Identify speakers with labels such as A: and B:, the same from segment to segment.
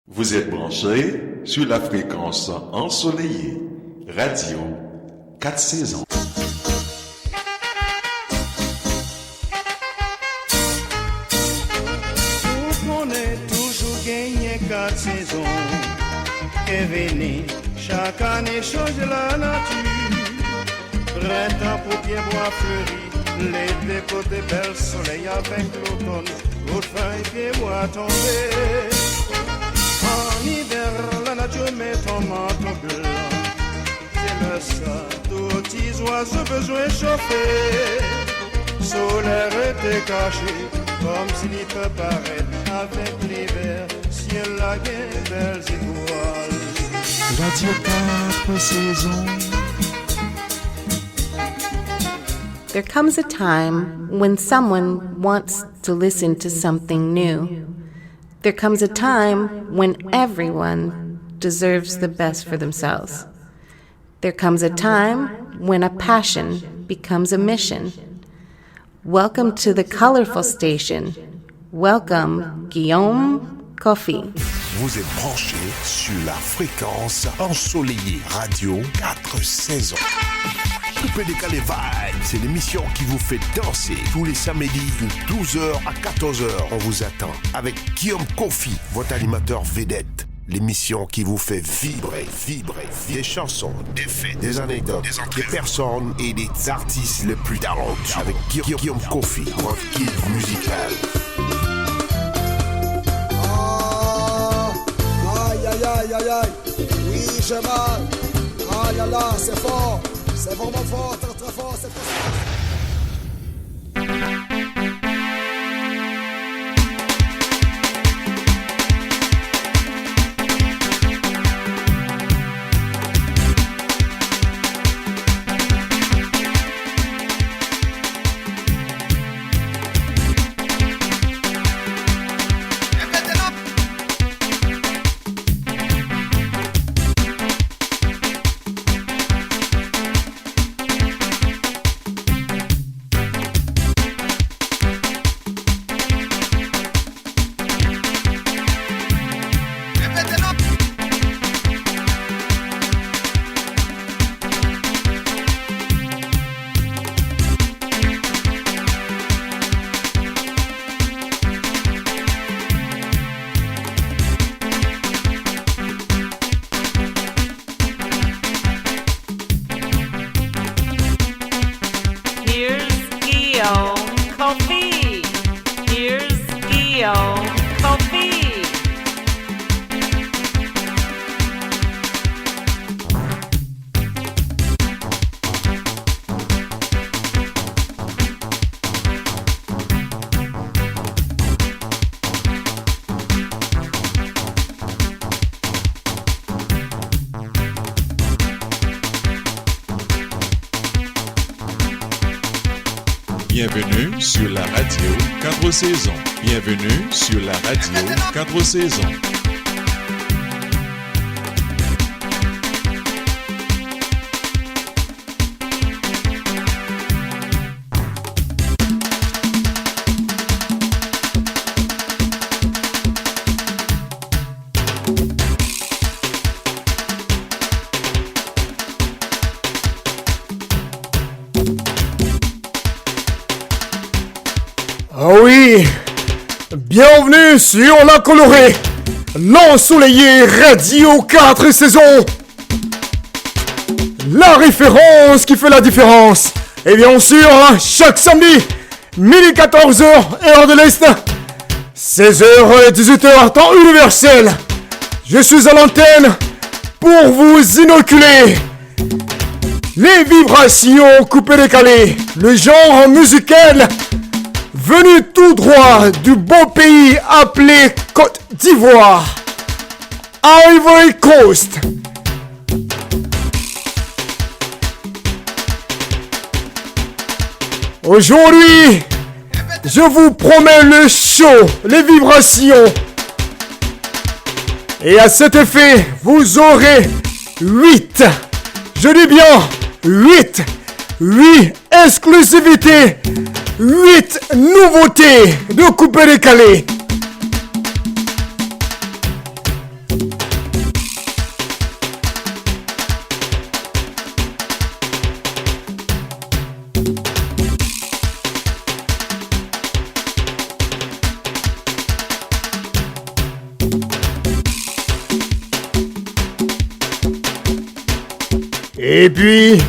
A: Vous êtes branchés sur la fréquence ensoleillée, radio 4 saisons.
B: On est toujours gagné 4 saisons. Et venez, chaque année change la nature. Printemps pour pied bois fleuri, l'été côté bel soleil avec l'automne, haute fin et pied bois tombé. En hiver, la nature met en manteau blanc. C'est le sol, tous petits oiseaux besoin chauffer. Solaire était caché, comme s'il peut paraître avec l'hiver. Ciel la guerre, belles étoiles.
C: Radio 4 saisons.
D: There comes a time when someone wants to listen to something new. There comes a time when everyone deserves the best for themselves. There comes a time when a passion becomes a mission. Welcome to the colorful station. Welcome, Guillaume Coffey.
C: Vous êtes branchés sur la fréquence ensoleillée Radio 4 saisons. Coupé décalé vibe, c'est l'émission qui vous fait danser tous les samedis de 12h à 14h. On vous attend avec Guillaume Coffey, votre animateur vedette. L'émission qui vous fait vibrer. Des chansons, des faits, des anecdotes, des personnes et des artistes les plus talentueux. Avec Guillaume Coffey, votre guide musical.
E: Aïe, oui, j'ai mal. Ah là là, c'est fort. C'est vraiment fort, très fort, c'est fort.
A: Bienvenue sur la radio 4 saisons. Bienvenue sur la radio 4 saisons.
E: Ah oui, bienvenue sur la colorée, l'ensoleillé Radio 4 saisons. La référence qui fait la différence. Et bien sûr, chaque samedi, midi 14h, heure de l'Est, 16h et 18h, temps universel. Je suis à l'antenne pour vous inoculer les vibrations coupées décalées, le genre musical venu tout droit du beau pays appelé Côte d'Ivoire, Ivory Coast. Aujourd'hui, je vous promets le show, les vibrations. Et à cet effet, vous aurez 8, je dis bien 8 exclusivités, 8 nouveautés de coupé décalé. Et puis,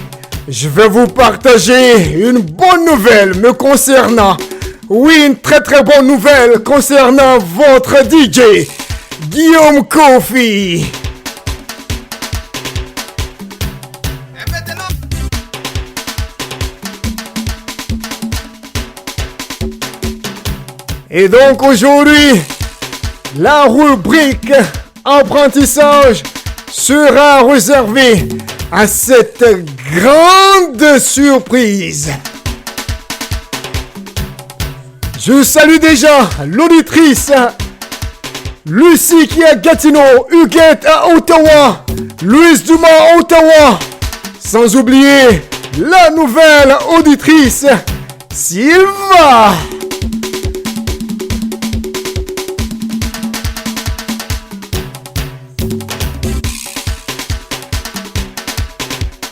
E: je vais vous partager une bonne nouvelle me concernant. Oui, une très très bonne nouvelle concernant votre DJ, Guillaume Kofi. Et donc aujourd'hui, la rubrique apprentissage sera réservée à cette grande surprise. Je salue déjà l'auditrice Lucie qui est à Gatineau, Huguette à Ottawa, Louise Dumas à Ottawa, sans oublier la nouvelle auditrice Sylva.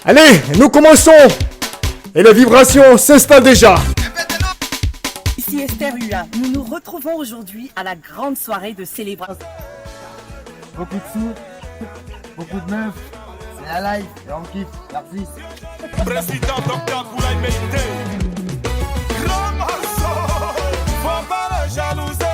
E: Allez, nous commençons. Et la vibration s'installe déjà.
F: Ici Esther Hua. Nous nous retrouvons aujourd'hui à la grande soirée de célébration.
G: Beaucoup de sous, beaucoup de meufs. C'est la life et on kiffe. Merci.
H: Président Dr Koulaï Médité. Grand morceau, faut pas le jalouser.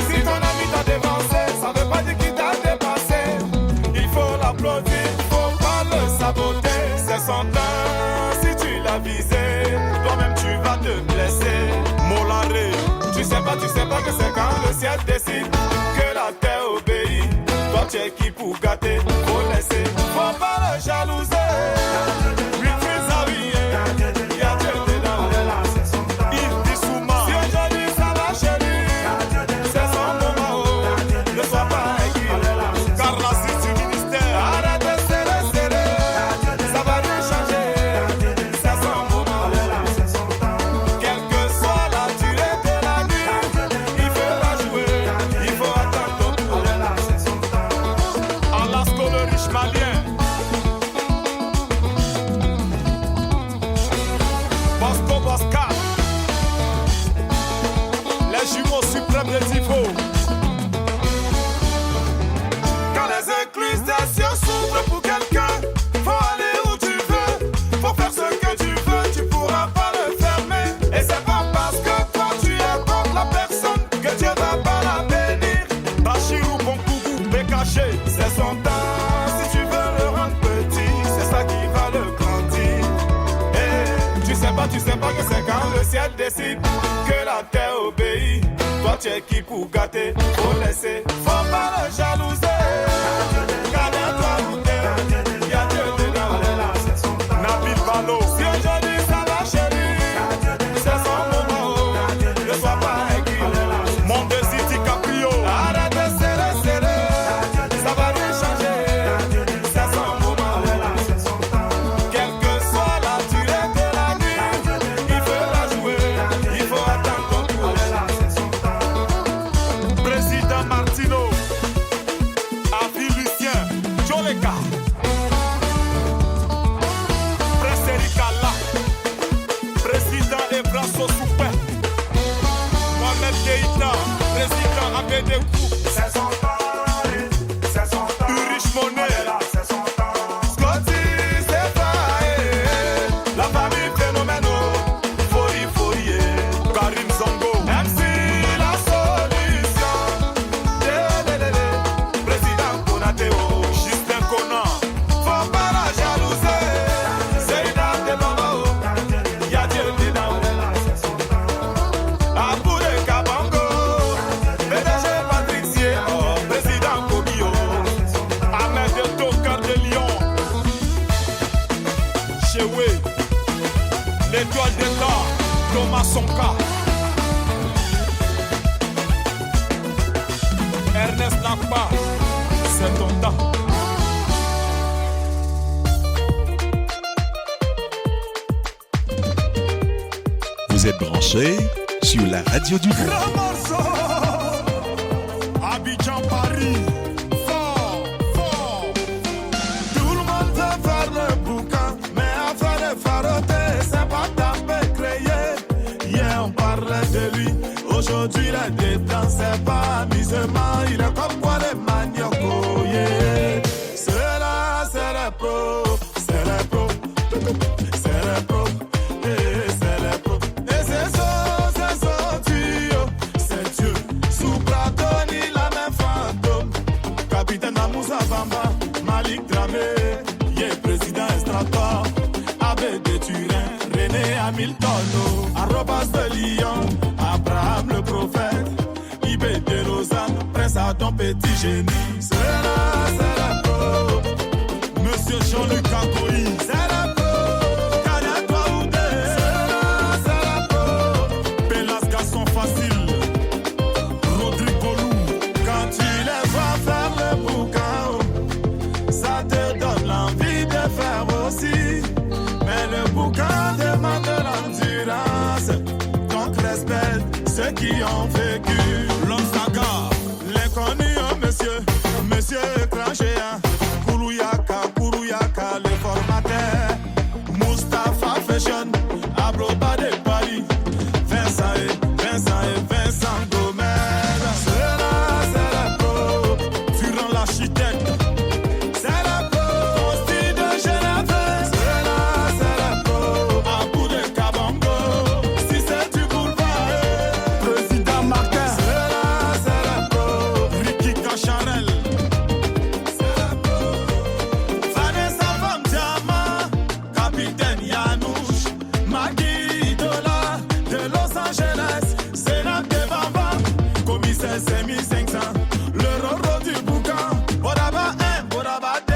H: Si ton ami t'a dévancé, ça veut pas dire qu'il t'a dépassé. Il faut l'applaudir, faut pas le saboter. C'est son temps, si tu l'as visé, toi-même tu vas te blesser. Molaré, tu sais pas que c'est quand le ciel décide que la terre obéit. Toi tu es qui pour gâter, faut laisser, faut pas le jalouser. Tu sais pas que c'est quand le ciel décide que la terre obéit. Toi tu es qui pour gâter, faut laisser, faut pas le jalouser. Garde-toi goûter, y'a Dieu dedans. Nabil Balo, si aujourd'hui ça va chérie, c'est son moment, ne sois pas inquiet. Mon City Caprio, arrête de serrer, ça va rien changer. C'est son moment, quelle que soit la durée de la nuit. Président Martino, Avi Lucien, Joleka, Prince Erikala, Président Ebraso Soupé, Mohamed Keïta, Président Abedegou, c'est son temps, c'est son temps, Urich Monet, c'est son temps, Scotty, c'est pas, la famille phénoménale. Karim Zongo, MC la solution. Président Konateo, Justin Conan, faut pas la jalouser. C'est une art de l'homme, y'a Dieu dedans. Aboulé Kabango, PDG Patrick, oh, Président Kobio, Ahmed Delto, Cœur de Lion, Chewe, l'étoile d'État, Thomas Sonka. Ernest Lapa,
A: branchés sur la radio du monde.
H: Grand morceau, Abidjan, Paris, fort, fort. Tout le monde veut faire le boucan, mais à faire le faroté, c'est pas taper, créer. Hier on parlait de lui, aujourd'hui il est dedans, c'est pas amusement, il est comme quoi les maniocs, oh yeah. C'est là, c'est les pros, c'est les pros, c'est les pros, c'est les pros. Et c'est ça, Dieu, c'est Dieu. Sous Pratoni, la même fantôme. Capitaine Amoussa Bamba, Malik Dramé, yeah, président Estrator, ABD Turin, René Hamilton, Arrobas de Lyon, Abraham le prophète, IBD Lausanne, Prince Adam Petit Génie. C'est la pro, Monsieur Jean-Luc Akoui, c'est la pro, Kanya Oudé, c'est la pro, Pélas Garçon Facile, Rodrigue Golou. Quand tu les vois faire le boucan, ça te donne l'envie de faire aussi. Mais le boucan demande de l'endurance, donc respecte ceux qui ont vécu. L'homme saga, l'inconnu, monsieur, monsieur écran géant, Kourouyaka, le formateur, Mustapha Fashion, Abroba de Paris, Vincent et Vincent Gomez. C'est la pro, Durand l'architecte, c'est la pro, Consti de Genève, c'est la pro, Abou de Kabongo, si c'est du boulevard, Président Martin, c'est la pro, Ricky Cacharel, c'est la pro, Vanessa Van Diamant, Capitaine Yanouche, Maggie Dola de Los Angeles, Sénat de Bamba, Commissaire 5500, le Roro du boucan, Bodaba 1, Bodaba 2.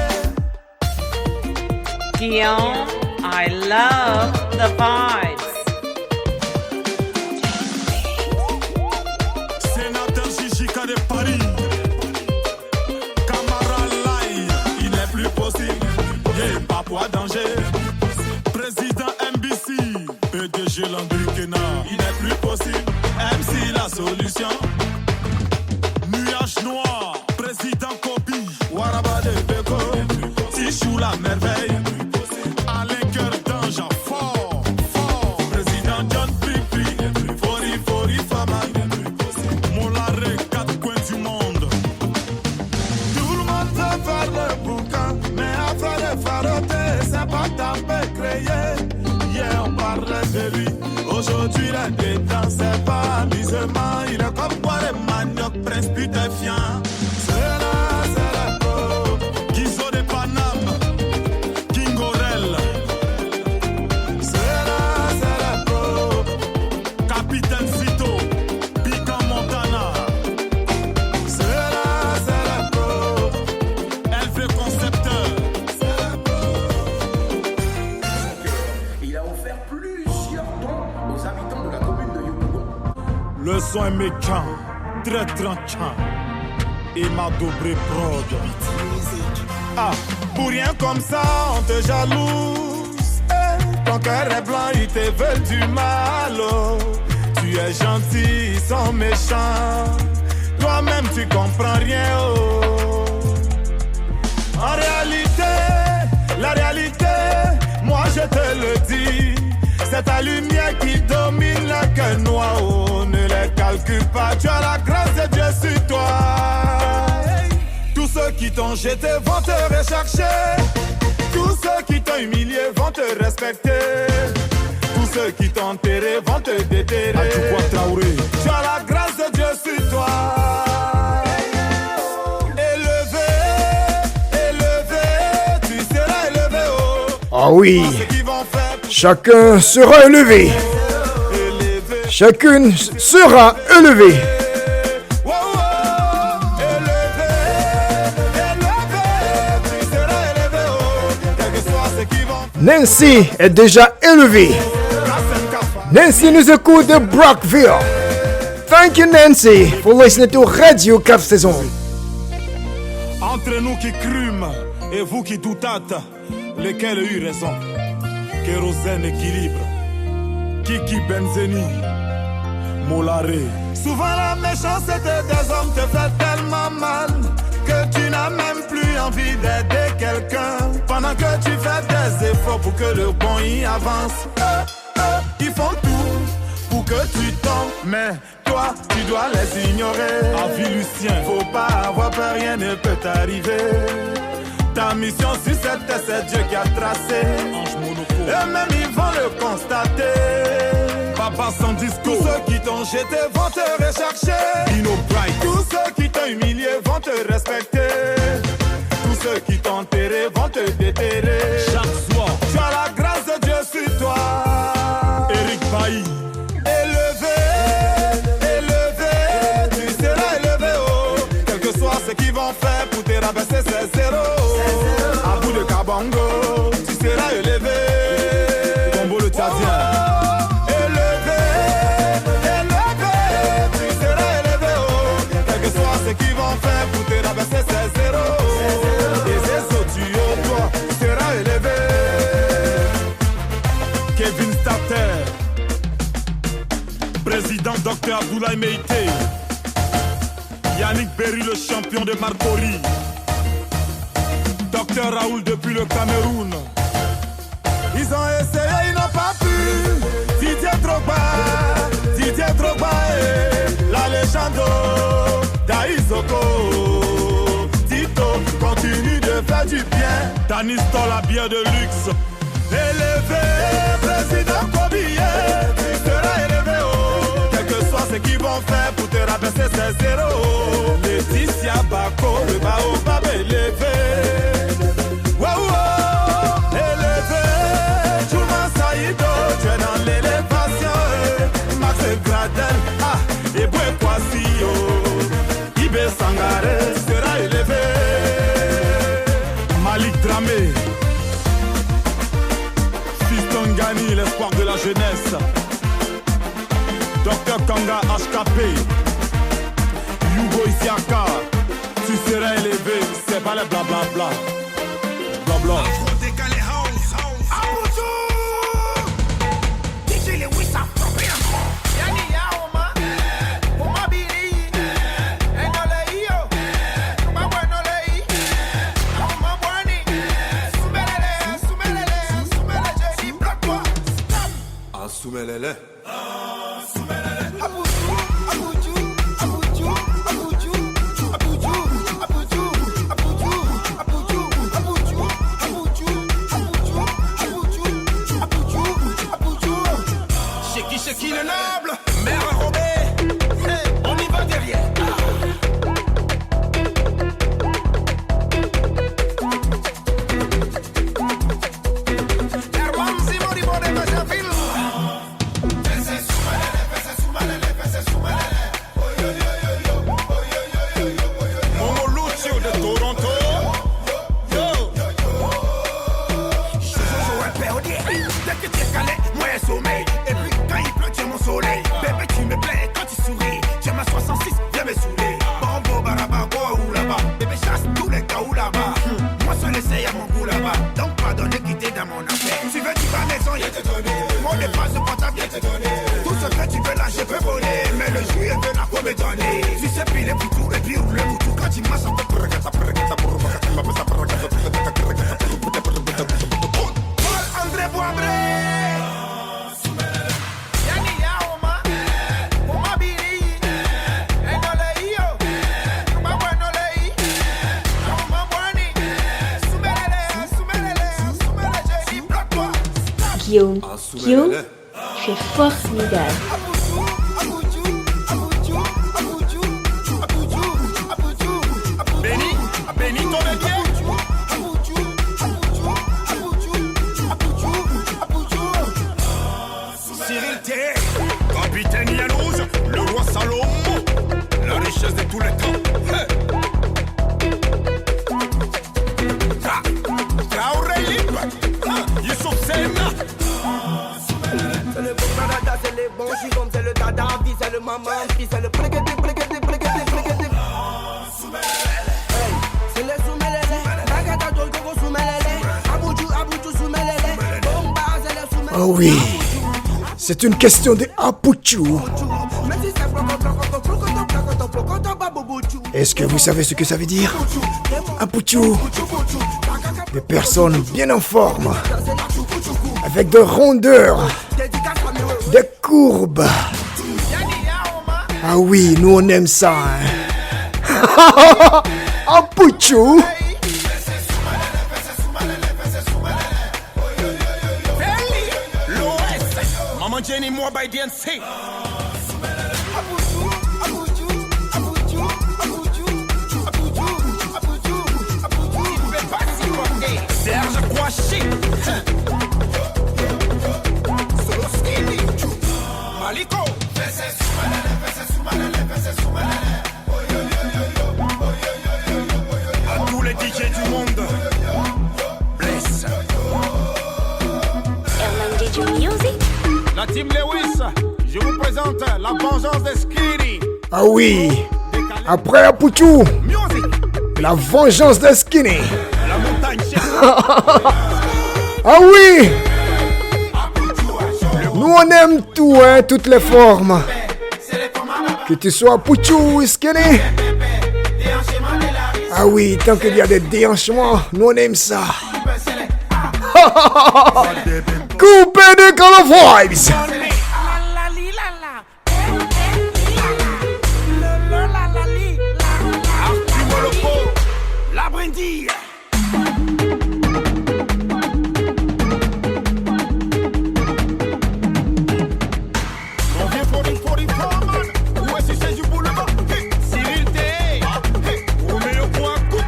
I: Guillaume, I love the vibes.
H: Sénateur Chichika de Paris, Camara Lai, il n'est plus possible, yeah, Papouas danger. Président MBC, PDG Landry Kena, il n'est plus possible, MC la solution. Nuage noir, président Kobi, Waraba de Beko, Tichou la merveille, Alain Cœur d'Ange, fort, fort, président John Pipi, Fori Fama, Molaré, 4 coins du monde. Tout le monde veut faire le boucan, mais à faire le faroté, c'est pas taper, créer. Hier on parlait de lui, aujourd'hui il est dedans, c'est pas amusement, il est comme quoi les maniocs, prince putéfiant. C'est la pro, Guizot de Paname, King Orel. C'est la pro, Capitaine Cito, Pican Montana. C'est la pro, LV Concepteur. C'est la pro.
J: Il a offert plusieurs dons aux habitants de la commune de Yopougon.
H: Le son est méchant, très tranchant. Et m'a doublé prod. Ah, pour rien comme ça, on te jalouse. Ton cœur est blanc, ils te veulent du mal. Oh. Tu es gentil, ils sont méchants. Toi-même, tu comprends rien. Oh. En réalité, la réalité, moi je te le dis. C'est ta lumière qui domine le cœur noir. Oh, ne les calcule pas, tu as la grâce de Dieu sur toi. Tous ceux qui t'ont jeté vont te rechercher. Tous ceux qui t'ont humilié vont te respecter. Tous ceux qui t'ont enterré vont te déterrer. Tu as la grâce de Dieu sur toi. Élevé, élevé, tu seras élevé. Oh.
E: Ah oui, chacun sera élevé. Chacune sera élevée. Nancy est déjà élevée. Nancy nous écoute de Brockville. Thank you, Nancy, for listening to Radio 4 Saison.
H: Entre nous qui crûmes et vous qui doutâtes, lequel a eu raison? Kérosène équilibre, Kiki Benzeni, Molaré. Souvent la méchanceté des hommes te fait tellement mal que tu n'as même plus envie d'aider quelqu'un. Pendant que tu fais des efforts pour que le bon y avance, ils font tout pour que tu tombes, mais toi tu dois les ignorer. Avis Lucien, faut pas avoir peur, rien ne peut t'arriver. Ta mission sur cette terre, c'est Dieu qui a tracé. Et même ils vont le constater. Papa sans discours. Tous ceux qui t'ont jeté vont te rechercher. Dino Pride. Tous ceux qui t'ont humilié vont te respecter. Tous ceux qui t'ont enterré vont te déterrer. Chaque soir, tu as la grâce de Dieu sur toi. Eric Bailly. Élevé, élevé, tu seras élevé, oh. Quel que soit ce qu'ils vont faire pour te rabaisser, c'est zéro. À bout de Kabango, tu seras élevé. Combo le Tchadien. Élevé, élevé, tu seras élevé, oh. Quel que soit ce qu'ils vont faire pour te rabaisser, c'est zéro. Et c'est ça, tu toi, tu seras élevé. Kevin Starter. Président Dr Abdoulaye Meïté. Yannick Berry, le champion de Marcory. Dr Raoul depuis le Cameroun. Ils ont essayé, ils n'ont pas pu. Didier Drogba et la légende d'Aïsoko. Tito continue de faire du bien. Daniston, la bière de luxe. Élevé, président Kobiye, tu seras élevé, oh. Quel que soit ce qu'ils vont faire pour te rabaisser, c'est zéro. Laetitia Bako, le baobab élevé. Wow, élevé. Chouma Saïdo, tu es dans l'élévation. Max Gradel, et Boué Kwasio. Ibé Sangare, tu seras élevé. Malik Dramé. Gani, l'espoir de la jeunesse. Dr Kanga HKP. Yugo Isiaka. Tu seras élevé, c'est pas les blablabla. Blabla. Afro décalé house. Abuju. DJ Lewis a frappé encore. Yani Yaoma. Oma Biri. Enole Iyo. Oma Buenole. Oma Buani. Sumelele. Soumelele. Sheki le noble, mère enrobée, on y va derrière.
K: Guillaume, tu es formidable.
H: Béni ton bien. Cyril Thierry, capitaine Yalouge, le roi Salomon, la richesse de tous les temps. Traoré libre, Youssouf Sena.
L: C'est le bon Canada, c'est les bons chigons, c'est le dada, c'est le maman, c'est le prégueté. C'est le soumelele, Bagata Dolgogo soumelele, Abuju soumelele, Bomba c'est le soumelele.
E: Oh oui, C'est une question de Apuchu. Est-ce que vous savez ce que ça veut dire? Apuchu. Des personnes bien en forme, avec de rondeurs, des courbes. Ah oui, nous on aime ça. Hein? Apuchu.
H: Mama Jenny more by DNC. Serge Kouachi. Solo Skinny. Maliko. À tous les DJ du monde. Bless. La team Lewis, je vous présente la vengeance des Skinny.
E: Ah oui, après Apuchu, la vengeance des Skinny.
H: La montagne.
E: Ah oui, nous on aime tout, hein, toutes les formes. Que tu sois Apuchu ou Skinny. Ah oui, tant qu'il y a des déhanchements, nous on aime ça. Coupé de color vibes.
H: La brindille. On vient pour une man. Où est-ce que c'est du boulevard? Cyril T. On met le point coup.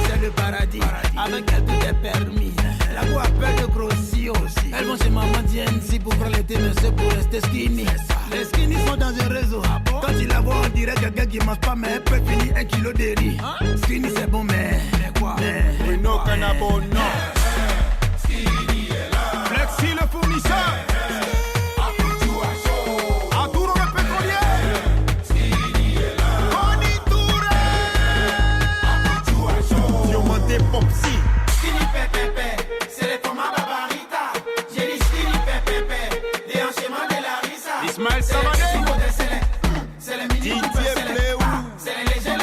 H: C'est le paradis, avec elle tout est permis. La voix appelle de grossi aussi. Elles vont chez maman DNC pour prendre les TMC pour rester skinny. Les skinny sont dans un réseau. Quand il la voit, on dirait quelqu'un qui mange pas, mais elle peut finir 1 kilo de riz. Skinny c'est bon, mais quoi? Bruno Canabo, non. Skinny est là. Flexi le fournisseur. Arturo le pétrolier. Skinny est là. Conitouré. Diomante Popsi. Skinny Pepe, c'est les formats Barbarita. J'ai dit Skinny Pepe, des enchaînements de la Risa. Ismaël Savane. C'est les mini Bléou. C'est les légers,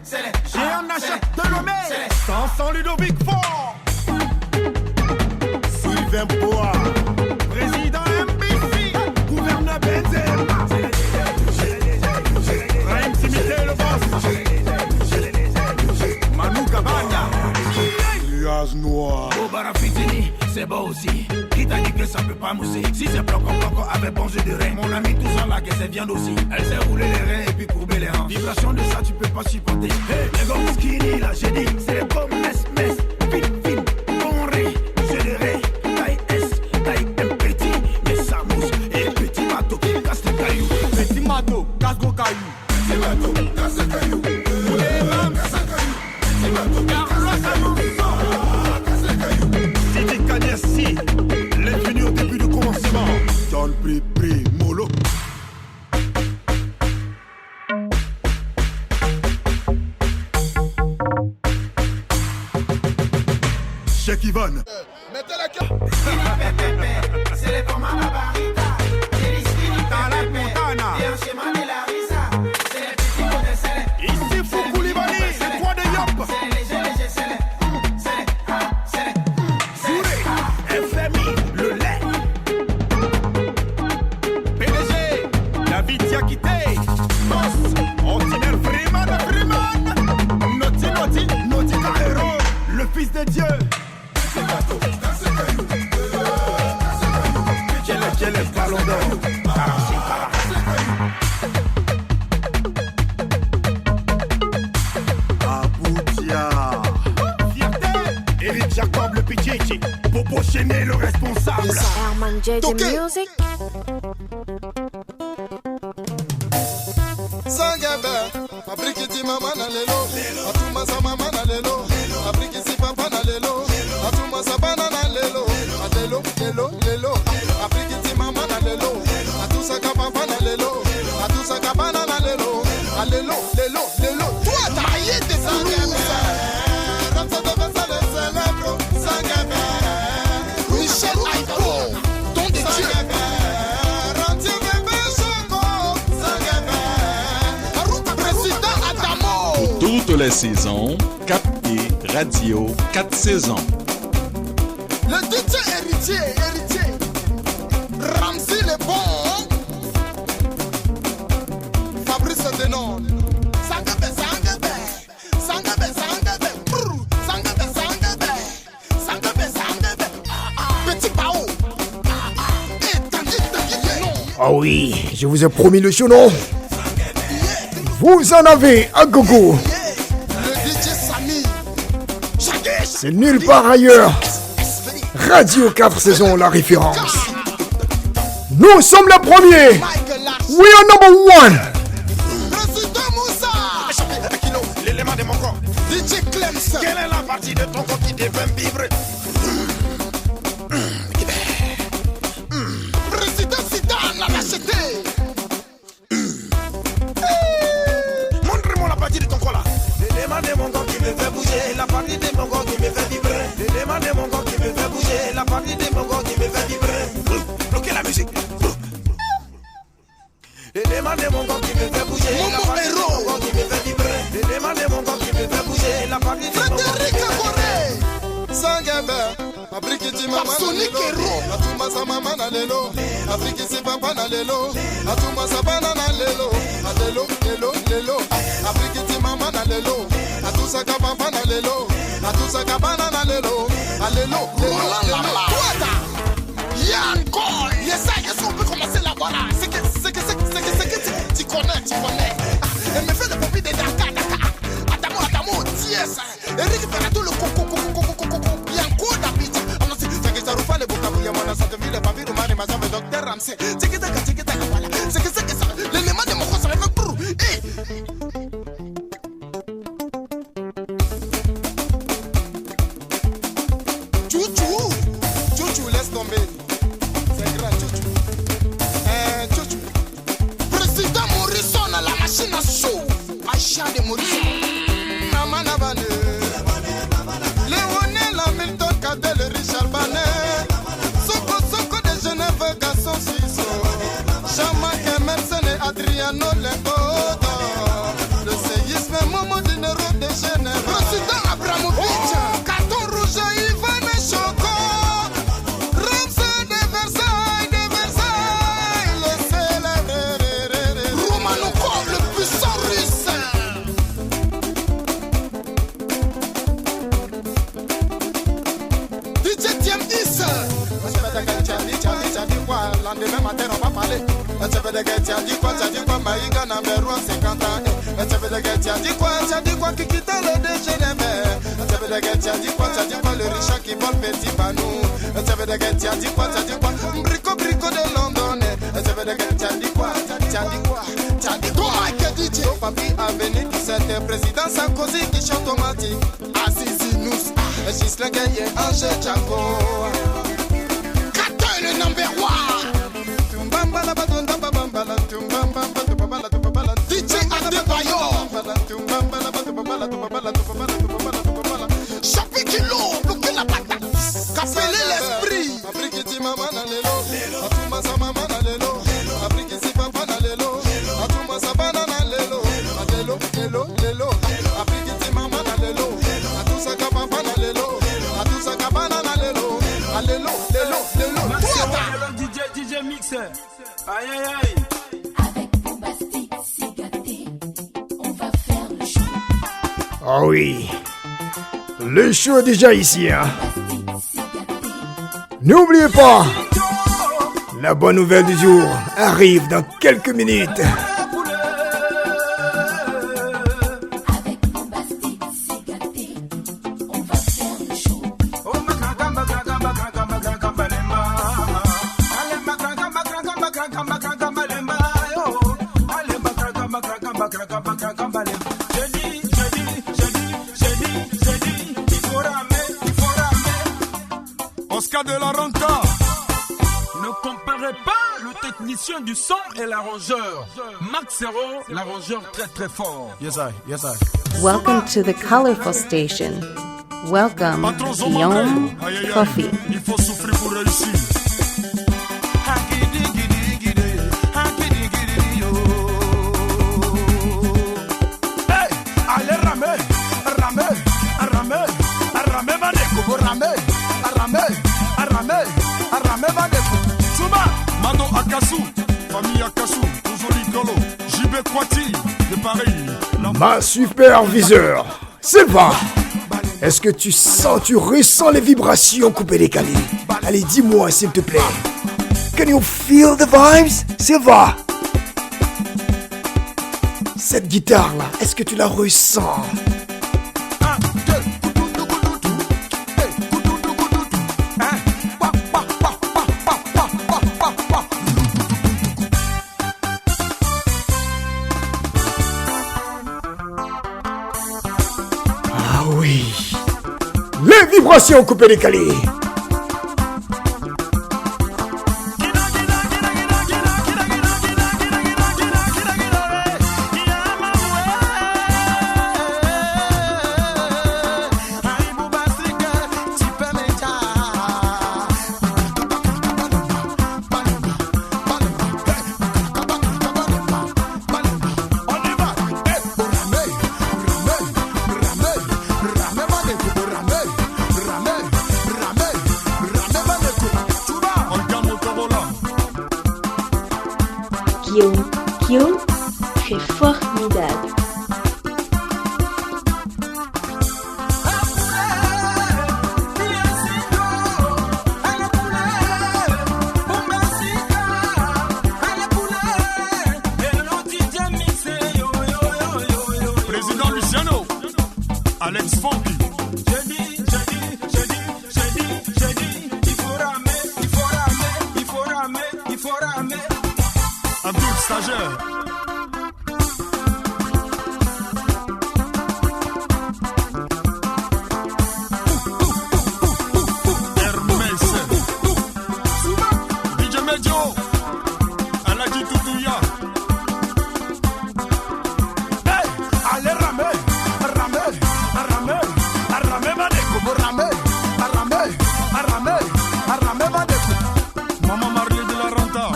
H: c'est les Géant Nachette de Lomé. Samson Ludovic Fort. Sylvain Bois. Président MBC. Gouverneur Benzema. Raïm Simité le boss. Manu Cabana. Nuage noir. Bobara Fitini, c'est beau aussi. Qui t'a dit que ça peut pas mousser? Si c'est bloco avec bon jeu de rein. Mon ami tout ça là que c'est viande aussi. Elle sait rouler les reins et puis courber les hanches. Vibration de ça tu peux pas supporter. Hey, les gommes skinny là j'ai dit. C'est les gommes mes, fin, bon riz, jeu de rein. Taille S, taille M petit. Mais ça mousse et petit bateau qui casse les cailloux. Petit bateau, casse gros cailloux. Petit bateau, casse les cailloux. Petit bateau, casse les cailloux. Sidi Kanyasi, les venus au début du commencement. John Pri, Molo. Cheikh Ivan. Mettez la carte. C'est les formats Barbarita. C'est les Skinny Montana. Et un schéma de la Risa. C'est les petits modèles. Ici Foukou Libani. C'est quoi de Yop? C'est les légers, c'est les FMI, le lait. PDG, David Diakité. Boss, ordinaire Freeman. Naughty Carrero. Le fils de Dieu. Quel est ballon d'or? Aboutia. Fierté. Eric Jacob le PJJ. Popo Chené le responsable.
K: Herman JJ Music.
M: Sangebe, abrikiti mama na lelo, atuma sa mama na lelo, abrikiti papa na lelo, atuma sa bana na lelo, lelo, abrikiti mama na lelo. Atusa kapapana lelo, atusa kapana na lelo, alelo, lelo, lelo. Toi taillé des sangues. Ramsa de Versa le célèbre, sangue. Michel Aïko, don de Dieu. Rantier bébé Choco, sangue. Président Adamo.
A: Pour toutes les saisons, captez Radio 4 saisons.
M: Le DJ héritier. Ramsey le bon. Fabrice Denon. Sangabe. Petit Pao.
E: Ah oui, je vous ai promis le surnom. Vous en avez un gogo.
M: Le DJ Samy.
E: C'est nulle part ailleurs. Radio 4 saisons, la référence. Nous sommes les premiers. We are number one.
M: Président Moussa.
H: L'élément de mon corps.
M: DJ Clems.
H: Quelle est la partie de ton corps qui devait vibrer?
M: Président Zidane l'a acheté.
H: Montre-moi la partie de ton corps là. L'élément de mon corps qui me fait bouger. La partie de mon corps qui me fait vibrer. L'élément de mon corps qui me fait bouger. La partie de mon corps qui me fait vibrer. Bloquez la musique. L'élément de mon corps qui me fait bouger.
M: Mon héros.
H: Mon corps qui me fait vibrer. L'élément de mon corps qui me fait bouger. La partie de mon corps qui me fait vibrer.
M: Sangabe. Abrikiti mama na lelo. Atuma sa mama na lelo. Abrikiti papa na lelo. Atuma sa bana na lelo. Alelo, lelo, lelo. Abrikiti mama na lelo. Atusa ka papa na lelo. Atusa ka bana na lelo. Alelo, lelo, lelo. Toi, Yann Goy. Yes, on peut commencer là, voilà. C'est que tu connais. Elle me fait le papier de Dakar. Adamo, yes. Eric Ferrato, le coco. Bianco d'Abidjan. On sait que ça refaire le vocabulaire. Mon sang de ville, le papier de Marie, ma soeur, le docteur Ramsey. C'est que voilà. C'est que ça. L'élément de mon corps, ça me fait brou. Chouchou, laisse tomber. C'est grand, chouchou. Président Morrison à la machine à sous. Aïcha de Morrison. Namana Bane. Léonel Hamilton, Cadel, Richard Bane. Soko de Genève, Gasson Suisse. Jean-Marc Emerson et Adriano Lengoto. Le séisme, Momo Dinero de Genève. Président Abramovich. Carton rouge, Ivan Choco. Ramsey de Versailles. Le célèbre. Romanukov, le puissant russe. DJ TM10. Lendemain matin on va parler. Tu as dit quoi, Maïga numéro 50 ans. Tu as dit quoi, qui quitte le déjeuner. Tu as dit quoi, le Richard qui vole petit panou. Tu as dit quoi, brico de London. Tu as dit quoi, Mike DJ. Ton papi a venu qui c'était président Sarkozy qui chante automatique. Assisi nous, Gislain Gaye, Angel Django. Kato le number one. DJ Adebayo. Chapi kilo, bloquez la patate. Capelez l'esprit. Abrikiti mama na lelo. Atuma sa mama na lelo. Abrikiti papa na lelo. Atuma sa bana na lelo. Lelo. Abrikiti mama na lelo. Atusa ka papa na lelo. Atusa ka bana na lelo. Lelo.
H: DJ Mixer. Aïe.
N: Avec Bombastique, c'est gâté. On va faire le show.
E: Ah oui. Le show est déjà ici, hein. N'oubliez pas, la bonne nouvelle du jour arrive dans quelques minutes.
N: Avec Bombastique, c'est gâté. On va faire le show.
H: Oscar de la Renta. Ne comparez pas le technique
O: technicien du son et l'arrangeur. Max Serrault, l'arrangeur très très fort.
G: Yes, I.
D: Welcome to the colorful station. Welcome, Guillaume Coffee.
O: Il faut souffrir pour réussir.
H: Hey, allez ramer, ramer, ramer, ramer Madeko, ramer, ramer, ramer, ramer Madeko.
O: Souba, Mado Akasu, famille Akasu, Ozoli Kolo, JB Kwati, de Paris.
E: Ma superviseur, Sylvain, est-ce que tu ressens les vibrations coupées-décalées? Allez, dis-moi s'il te plaît. Can you feel the vibes, Sylvain? Cette guitare-là, est-ce que tu la ressens? Ah oui, les vibrations coupées-décalées.
P: Guillaume, tu es formidable.
O: Président Luciano, Alex Fonky. Abdul Stagiaire. Hermès. DJ Medio. Aladji Toutouya.
H: Hey, allez ramer, ramer, ramer, ramer Madeko, ramer, ramer, ramer, ramer Madeko.
O: Maman Marley de la Renta.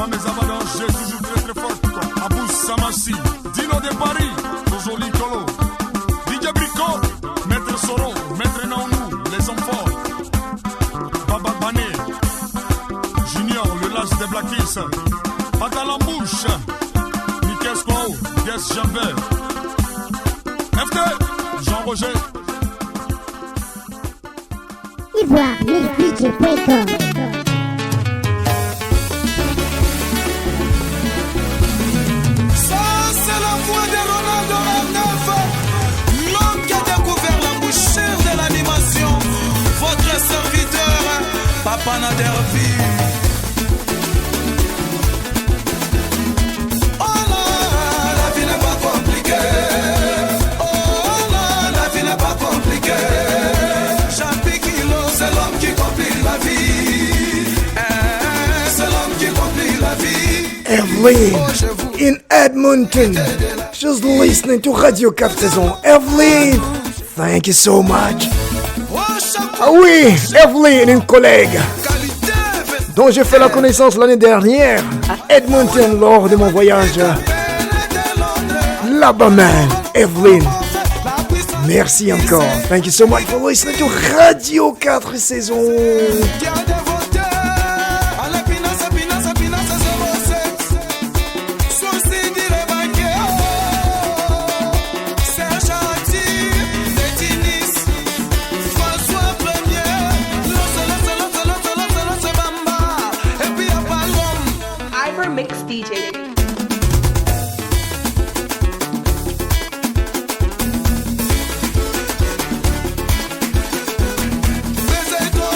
O: Mes abadans, j'ai toujours très très fort. Abou Samassi, Dino de Paris, Ozoli Kolo, DJ Brico, Maître Soro, Maître Naonou, les hommes forts, Baba Bané, Junior, le lâche des Blackis, Patalambouche, Mikel Squao, Guess Javert, FT, Jean-Roger.
Q: Ivoire, DJ.com.
H: Votre serviteur, Papa Nadervi. Oh là, la vie n'est pas compliquée. Oh là, la vie n'est pas compliquée. Chaque kilo, c'est l'homme qui complique la vie. C'est l'homme qui complique la vie.
E: Evelyn, in Edmonton, just listening to Radio 4 Saison. Evelyn, thank you so much. Ah oui, Evelyn, une collègue dont j'ai fait la connaissance l'année dernière à Edmonton lors de mon voyage là-bas même. Evelyn, merci encore. Thank you so much for listening to Radio 4 Saison.
P: Mix DJ.
H: Bezeto,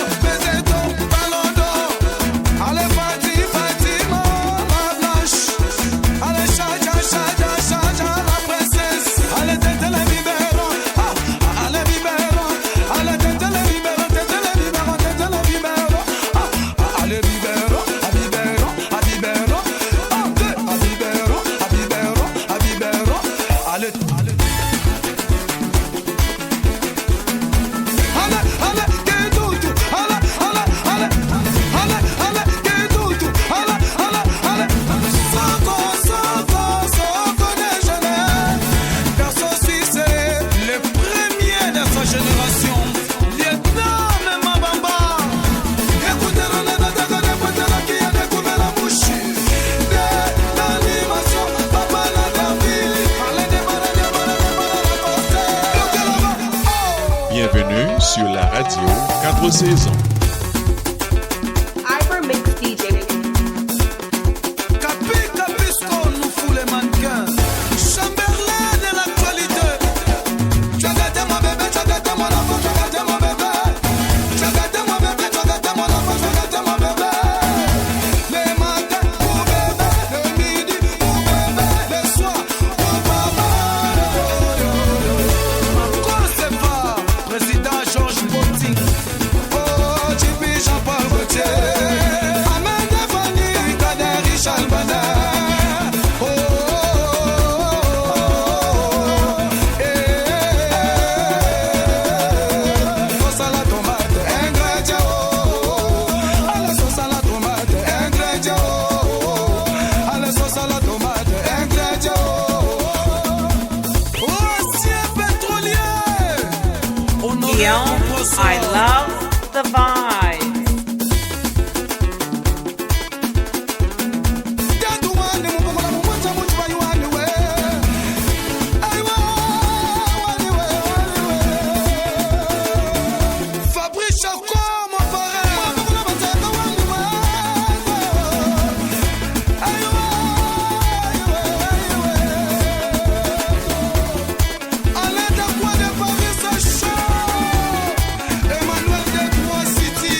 A: Bienvenue sur la radio 4 saisons.
P: Ivermix DJ.
H: Capisco, nous fout les mannequins. Chamberlain de l'actualité. Tu as gâté mon bébé, tu as gâté mon enfant, tu as gâté mon bébé. Tu as gâté mon bébé, tu as gâté mon enfant, tu as gâté mon bébé. Les matins pour bébé, le midi pour bébé, le soir pour papa. Marco Sefa, président Georges Botti. Oh, Chibi Jean-Paul Gaultier. Ahmed Devani, Kader Richard Bada.
I: Guillaume, I love the vibe.
H: Fabrice Charcot, mon parrain. Alain Dacoua de Paris, c'est chaud. Emmanuel de Trois City,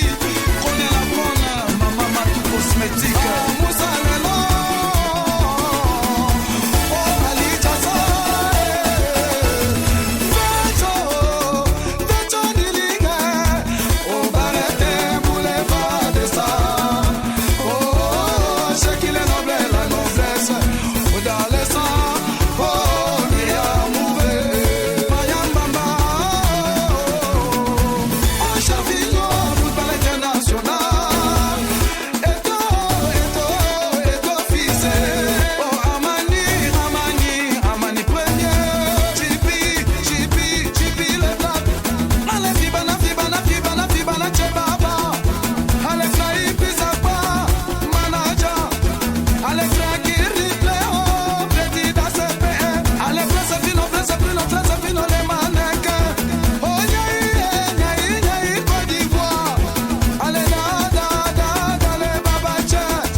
H: connaît la bonne Maman Matou Cosmétique. Moussa Lelo, oh Ali Jassa, Veto Dilinga, oh Barrete Boulevard de ça. Oh, c'est qu'il est noble la noblesse, oh dans les sangs, oh Myriam Mouvé, Mayam Bamba, oh Chavillon, football international, Eto fils, oh Amani premier, Chipi le black, allez Fibana Chebaba, allez Fly Pizapa, manager, allez Frankie Ripley, oh président CPR, allez Place Fino les mannequins, oh Nyaï Côte d'Ivoire, allez les Baba Chat,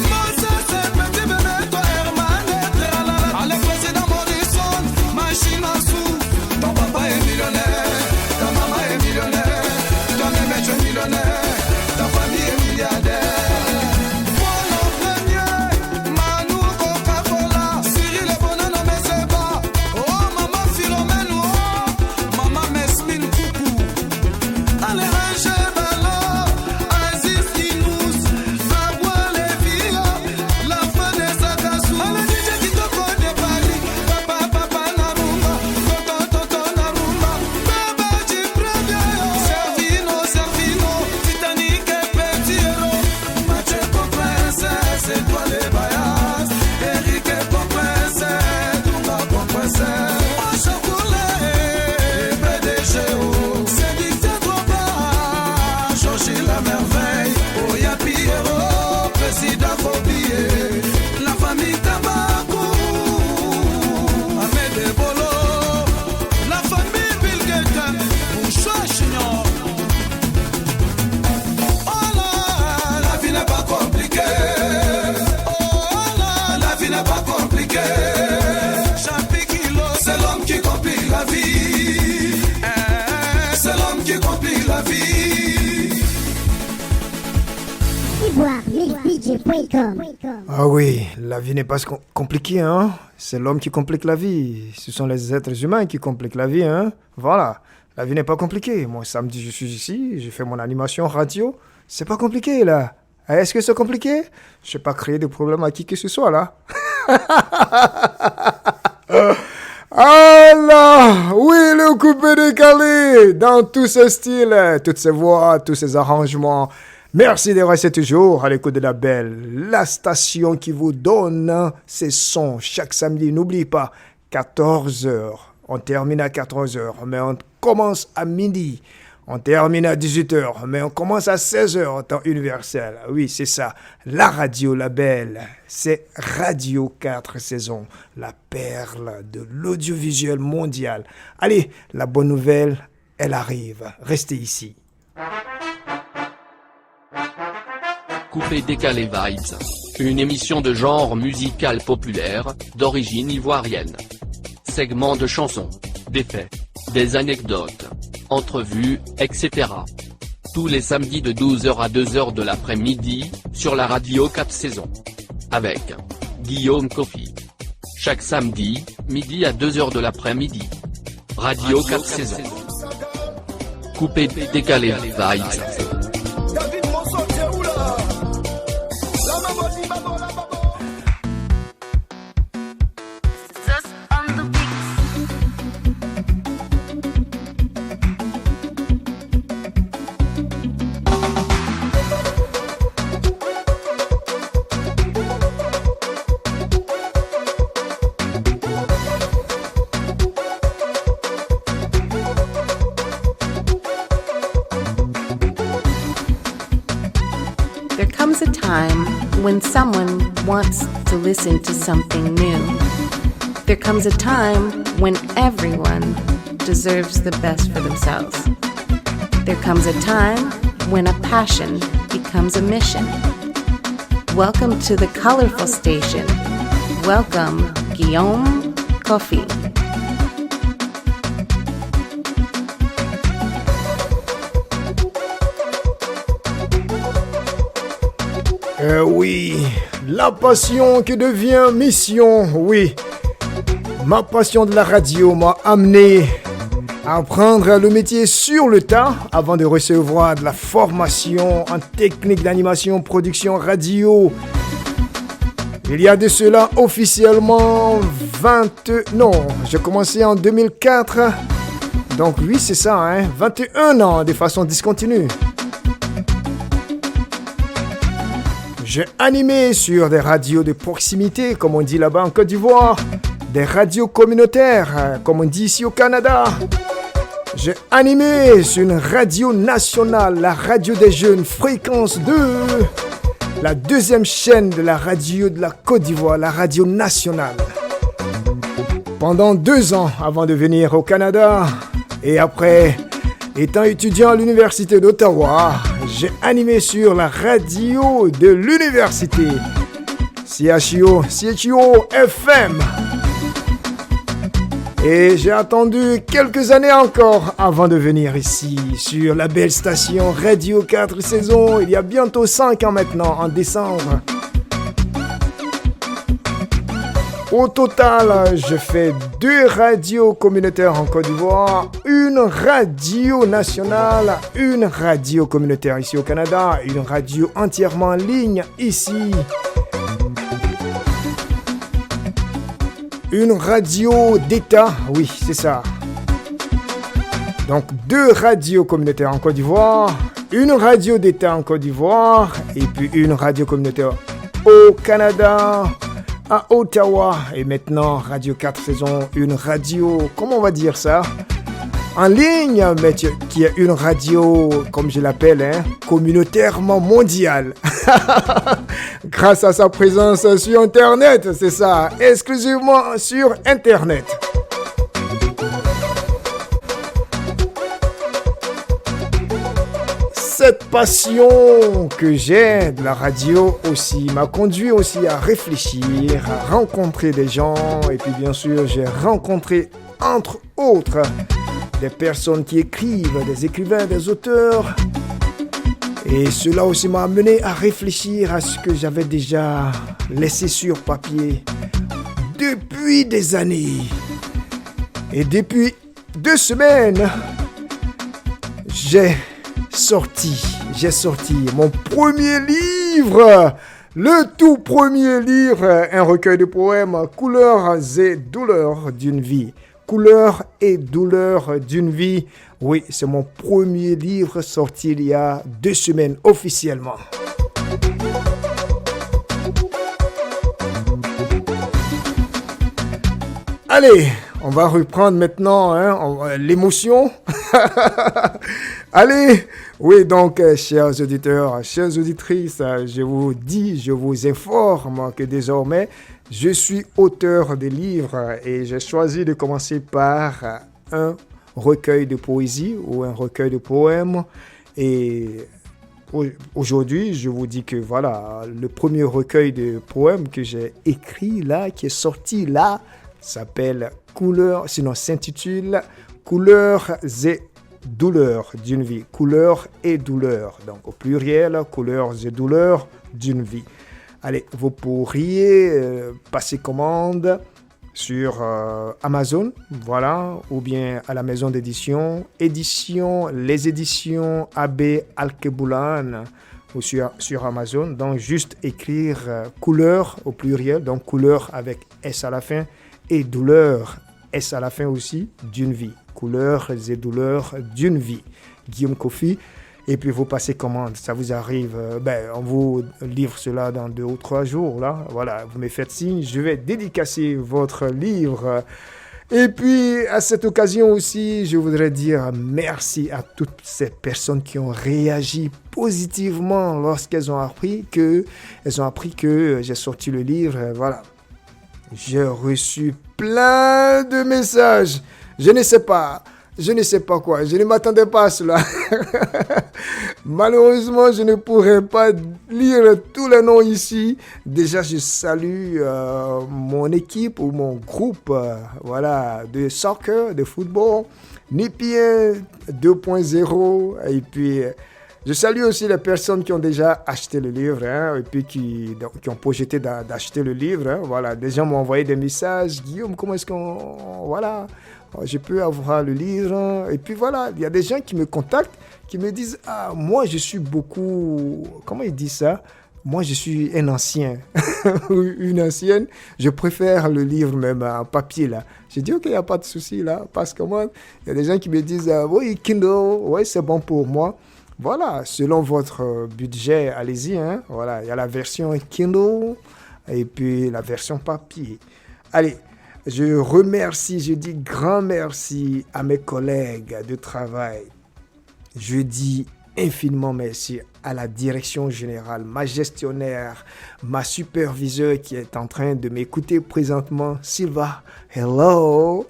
H: Moses c'est petit bébé, toi Herman et Tralala, allez président Morrison, machine à sous, ton papa est millionnaire, ta maman est millionnaire, toi-même tu es millionnaire, ta famille est milliardaire. Polo premier, Manu Coca-Cola, Cyril est bon nommé Seba, oh maman Philomène, oh maman Mesmine Coucou, allez Angers Bello, Aziz Inous, Baboué Lévia, la fin des Akassou, allez DJ Kitoko de Paris, papa Narumba, Toto Narumba, Baba Jibrevia, Servino, Titanic et Petit Héros, Mathieu Princesse, Étoile et Bayas, Eric et Princesse, Dunga Princesse, Ochokoulé, PDG, c'est Dicté Droba, Georgie la merveille, Oya Pierrot, président Fobier, la famille Tabakou, Ahmed Bolo, la famille Bill Gates, Bouchoua Chignon. Oh là, la vie n'est pas compliquée. Oh là, la vie n'est pas compliquée. Champi Kilo, c'est l'homme qui complique la vie. C'est l'homme qui complique la vie.
Q: ivoiremixdj.com.
E: Ah oui, la vie n'est pas compliquée, hein. C'est l'homme qui complique la vie. Ce sont les êtres humains qui compliquent la vie, hein. Voilà, la vie n'est pas compliquée. Moi, samedi, je suis ici, j'ai fait mon animation radio. C'est pas compliqué, là. Est-ce que c'est compliqué? Je n'ai pas créé de problème à qui que ce soit, là. Alors, oui, le coupé décalé, dans tous ces styles, toutes ces voix, tous ces arrangements. Merci de rester toujours à l'écoute de la belle, la station qui vous donne ces sons chaque samedi. N'oublie pas, 14h. On termine à 14h, mais on commence à midi. On termine à 18h, mais on commence à 16h en temps universel. Oui, c'est ça. La radio, la belle, c'est Radio 4 saisons, la perle de l'audiovisuel mondial. Allez, la bonne nouvelle, elle arrive. Restez ici.
R: Coupé décalé vibes. Une émission de genre musical populaire, d'origine ivoirienne. Segments de chansons, des faits, des anecdotes, entrevues, etc. Tous les samedis de 12h à 2h de l'après-midi, sur la radio 4 saisons. Avec Guillaume Kofi. Chaque samedi, midi à 2h de l'après-midi. Radio 4 saisons. Coupé décalé vibes.
D: When someone wants to listen to something new, there comes a time when everyone deserves the best for themselves. There comes a time when a passion becomes a mission. Welcome to the colorful station. Welcome, Guillaume Kofi.
E: Oui, la passion qui devient mission, oui. Ma passion de la radio m'a amené à apprendre le métier sur le tas avant de recevoir de la formation en technique d'animation, production radio. Il y a de cela officiellement j'ai commencé en 2004. Donc oui, c'est ça, 21 ans de façon discontinue. J'ai animé sur des radios de proximité, comme on dit là-bas en Côte d'Ivoire, des radios communautaires, comme on dit ici au Canada. J'ai animé sur une radio nationale, la radio des jeunes, Fréquence 2, la deuxième chaîne de la radio de la Côte d'Ivoire, la radio nationale. Pendant 2 ans avant de venir au Canada, et après, étant étudiant à l'université d'Ottawa, j'ai animé sur la radio de l'université, CHIO FM. Et j'ai attendu quelques années encore avant de venir ici, sur la belle station Radio 4 saisons, il y a bientôt 5 ans maintenant, en décembre. Au total, je fais 2 radios communautaires en Côte d'Ivoire, une radio nationale, une radio communautaire ici au Canada, une radio entièrement en ligne ici. Une radio d'État, oui, c'est ça. Donc 2 radios communautaires en Côte d'Ivoire, une radio d'État en Côte d'Ivoire, et puis une radio communautaire au Canada, à Ottawa, et maintenant Radio 4 saisons, une radio, comment on va dire ça, en ligne, mais qui est une radio, comme je l'appelle, communautairement mondiale. Grâce à sa présence sur Internet, c'est ça, exclusivement sur Internet. Cette passion que j'ai de la radio aussi m'a conduit aussi à réfléchir, à rencontrer des gens, et puis bien sûr j'ai rencontré entre autres des personnes qui écrivent, des écrivains, des auteurs, et cela aussi m'a amené à réfléchir à ce que j'avais déjà laissé sur papier depuis des années. Et depuis 2 semaines, j'ai sorti mon premier livre, le tout premier livre, un recueil de poèmes, Couleurs et douleurs d'une vie. Couleurs et douleurs d'une vie. Oui, c'est mon premier livre sorti il y a 2 semaines officiellement. Allez, on va reprendre maintenant l'émotion. Allez, oui, donc, chers auditeurs, chères auditrices, je vous informe que désormais, je suis auteur de livres et j'ai choisi de commencer par un recueil de poésie ou un recueil de poèmes. Et aujourd'hui, je vous dis que voilà, le premier recueil de poèmes que j'ai écrit là, qui est sorti là, s'intitule Couleurs et douleurs d'une vie. Couleurs et douleurs. Donc au pluriel, couleurs et douleurs d'une vie. Allez, vous pourriez passer commande sur Amazon, voilà, ou bien à la maison d'édition, les éditions AB Alkebulan, ou sur Amazon. Donc juste écrire couleur au pluriel, donc couleur avec S à la fin, et douleur, S à la fin aussi, d'une vie. Couleurs et douleurs d'une vie. Guillaume Kofi. Et puis vous passez commande, ça vous arrive, on vous livre cela dans 2 ou 3 jours, là, voilà, vous me faites signe, je vais dédicacer votre livre. Et puis, à cette occasion aussi, je voudrais dire merci à toutes ces personnes qui ont réagi positivement lorsqu'elles ont appris que j'ai sorti le livre, voilà. J'ai reçu plein de messages, je ne sais pas quoi, je ne m'attendais pas à cela. Malheureusement, je ne pourrais pas lire tous les noms ici. Déjà, je salue mon équipe ou mon groupe de soccer, de football, Nipien 2.0. Et puis, je salue aussi les personnes qui ont déjà acheté le livre et puis qui ont projeté d'acheter le livre. Voilà, des gens m'ont envoyé des messages. Guillaume, comment est-ce je peux avoir le livre? Et puis voilà, il y a des gens qui me contactent, qui me disent « Ah, moi je suis beaucoup... » Comment ils disent ça? Moi je suis un ancien, une ancienne. Je préfère le livre même en papier là. J'ai dit « Ok, il n'y a pas de souci là. » Parce que moi, il y a des gens qui me disent « Oui, Kindle, oui, c'est bon pour moi. » Voilà, selon votre budget, allez-y. Voilà, il y a la version Kindle et puis la version papier. Allez. Je dis grand merci à mes collègues de travail. Je dis infiniment merci à la direction générale, ma gestionnaire, ma superviseure qui est en train de m'écouter présentement, Sylva. Hello!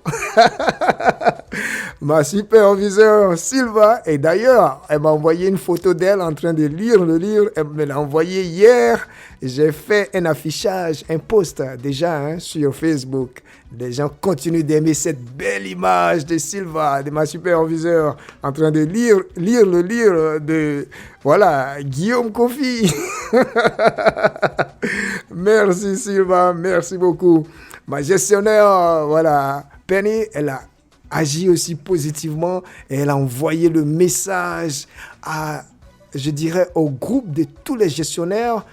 E: Ma superviseure, Sylva. Et d'ailleurs, elle m'a envoyé une photo d'elle en train de lire le livre. Elle me l'a envoyé hier. J'ai fait un affichage, un post déjà sur Facebook. Les gens continuent d'aimer cette belle image de Sylva, de ma superviseure, en train de lire le livre de, Guillaume Kofi. Merci Sylva, merci beaucoup. Ma gestionnaire, Penny, elle a agi aussi positivement et elle a envoyé le message au groupe de tous les gestionnaires,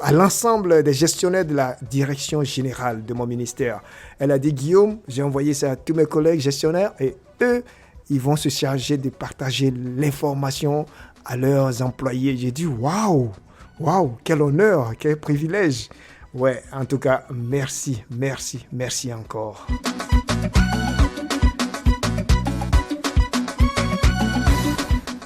E: à l'ensemble des gestionnaires de la direction générale de mon ministère. Elle a dit, Guillaume, j'ai envoyé ça à tous mes collègues gestionnaires et eux, ils vont se charger de partager l'information à leurs employés. J'ai dit, waouh, quel honneur, quel privilège. Ouais, en tout cas, merci encore.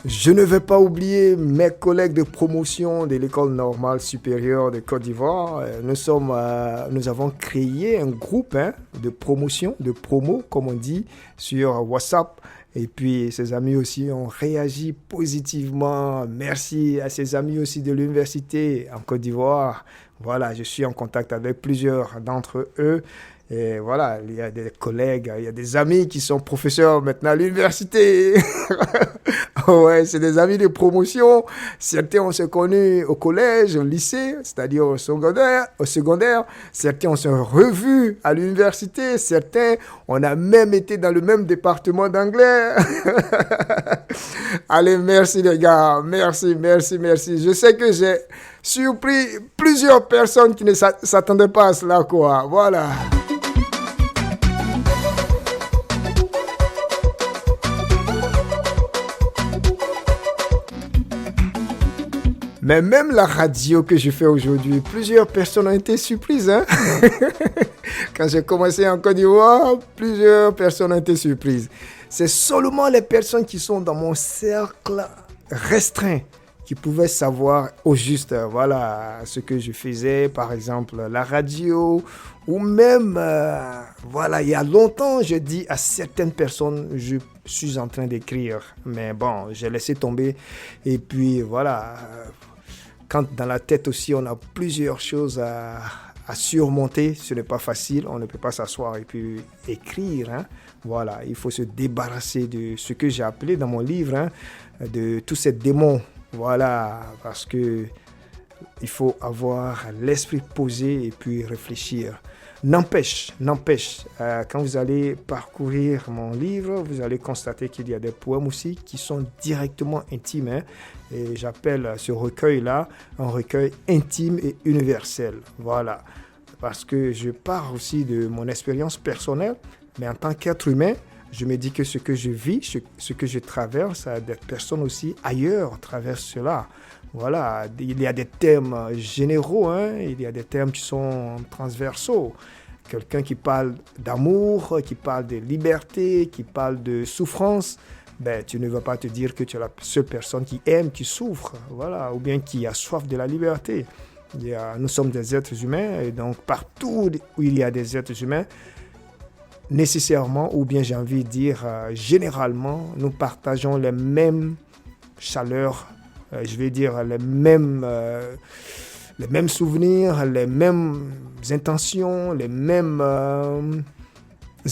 E: Je ne vais pas oublier mes collègues de promotion de l'École normale supérieure de Côte d'Ivoire. Nous avons créé un groupe de promotion, de promo, comme on dit, sur WhatsApp. Et puis, ses amis aussi ont réagi positivement. Merci à ses amis aussi de l'université en Côte d'Ivoire. Voilà, je suis en contact avec plusieurs d'entre eux. Et voilà, il y a des collègues, il y a des amis qui sont professeurs maintenant à l'université. Ouais, c'est des amis de promotion. Certains on s'est connus au collège, au lycée, c'est-à-dire au secondaire. Certains on s'est revus à l'université. Certains, on a même été dans le même département d'anglais. Allez, merci les gars. Merci. Je sais que j'ai surpris plusieurs personnes qui ne s'attendaient pas à cela, quoi. Voilà. Mais même la radio que je fais aujourd'hui, plusieurs personnes ont été surprises. Quand j'ai commencé en Côte d'Ivoire, plusieurs personnes ont été surprises. C'est seulement les personnes qui sont dans mon cercle restreint qui pouvaient savoir au juste ce que je faisais, par exemple la radio, ou même Voilà, il y a longtemps, je dis à certaines personnes, je suis en train d'écrire. Mais bon, j'ai laissé tomber. Et puis voilà, quand dans la tête aussi, on a plusieurs choses à surmonter, ce n'est pas facile. On ne peut pas s'asseoir et puis écrire. Hein. Voilà, il faut se débarrasser de ce que j'ai appelé dans mon livre, de tous ces démons. Voilà, parce que il faut avoir l'esprit posé et puis réfléchir. N'empêche, quand vous allez parcourir mon livre, vous allez constater qu'il y a des poèmes aussi qui sont directement intimes. Hein, et j'appelle ce recueil-là un recueil intime et universel. Voilà, parce que je pars aussi de mon expérience personnelle, mais en tant qu'être humain, je me dis que ce que je vis, ce que je traverse, des personnes aussi ailleurs traversent cela. Voilà, il y a des thèmes généraux, hein, il y a des thèmes qui sont transversaux. Quelqu'un qui parle d'amour, qui parle de liberté, qui parle de souffrance, ben, tu ne vas pas te dire que tu es la seule personne qui aime, qui souffre, voilà, ou bien qui a soif de la liberté. Nous sommes des êtres humains, et donc partout où il y a des êtres humains, nécessairement, ou bien j'ai envie de dire généralement, nous partageons les mêmes chaleurs, je vais dire les mêmes souvenirs, les mêmes intentions, les mêmes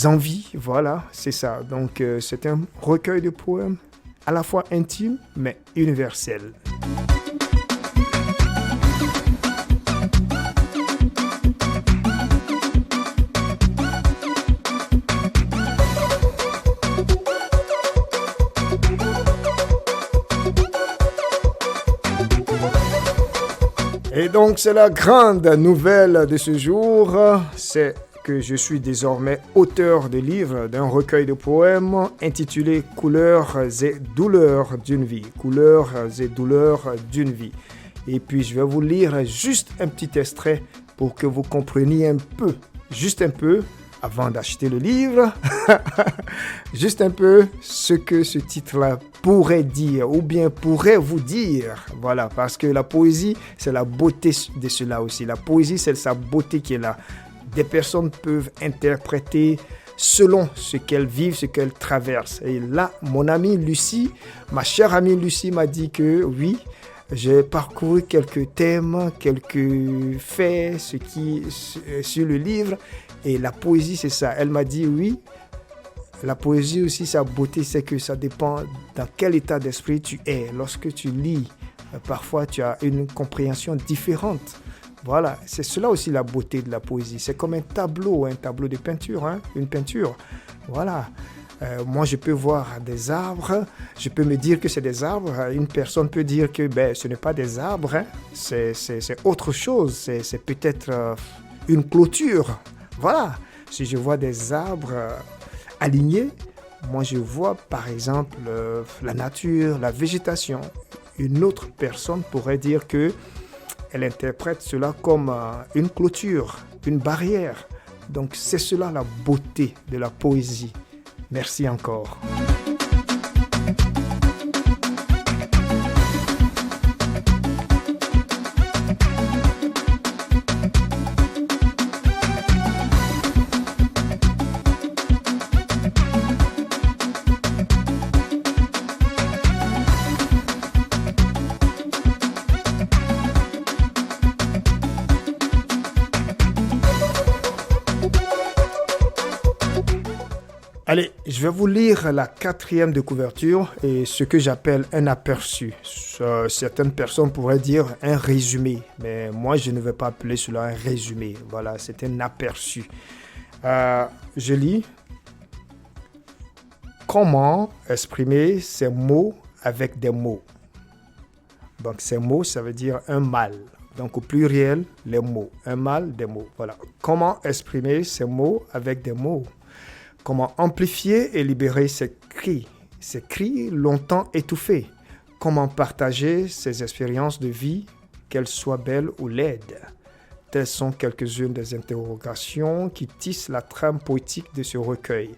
E: envies. Voilà, c'est ça. Donc, c'est un recueil de poèmes à la fois intime, mais universel. Et donc, c'est la grande nouvelle de ce jour, c'est que je suis désormais auteur de livre d'un recueil de poèmes intitulé « Couleurs et douleurs d'une vie ». Couleurs et douleurs d'une vie. Et puis, je vais vous lire juste un petit extrait pour que vous compreniez un peu, juste un peu, avant d'acheter le livre, juste un peu ce que ce titre-là pourrait dire ou bien pourrait vous dire. Voilà, parce que la poésie, c'est la beauté de cela aussi. La poésie, c'est sa beauté qui est là. Des personnes peuvent interpréter selon ce qu'elles vivent, ce qu'elles traversent. Et là, mon amie Lucie, ma chère amie Lucie m'a dit que oui, j'ai parcouru quelques thèmes, quelques faits, sur le livre. Et la poésie, c'est ça. Elle m'a dit oui. La poésie aussi, sa beauté, c'est que ça dépend dans quel état d'esprit tu es. Lorsque tu lis, parfois tu as une compréhension différente. Voilà, c'est cela aussi la beauté de la poésie. C'est comme un tableau de peinture, hein, une peinture. Voilà. Moi, je peux voir des arbres, je peux me dire que c'est des arbres. Une personne peut dire que ce n'est pas des arbres, hein. C'est autre chose. C'est peut-être une clôture. Voilà, si je vois des arbres alignés, moi je vois par exemple la nature, la végétation. Une autre personne pourrait dire que elle interprète cela comme une clôture, une barrière. Donc c'est cela la beauté de la poésie. Merci encore. Allez, je vais vous lire la 4e de couverture et ce que j'appelle un aperçu. Certaines personnes pourraient dire un résumé, mais moi je ne vais pas appeler cela un résumé. Voilà, c'est un aperçu. Je lis. Comment exprimer ces mots avec des mots? Donc ces mots, ça veut dire un mal. Donc au pluriel, les mots. Un mal, des mots. Voilà. Comment exprimer ces mots avec des mots? Comment amplifier et libérer ces cris longtemps étouffés? Comment partager ces expériences de vie, qu'elles soient belles ou laides? Telles sont quelques-unes des interrogations qui tissent la trame poétique de ce recueil.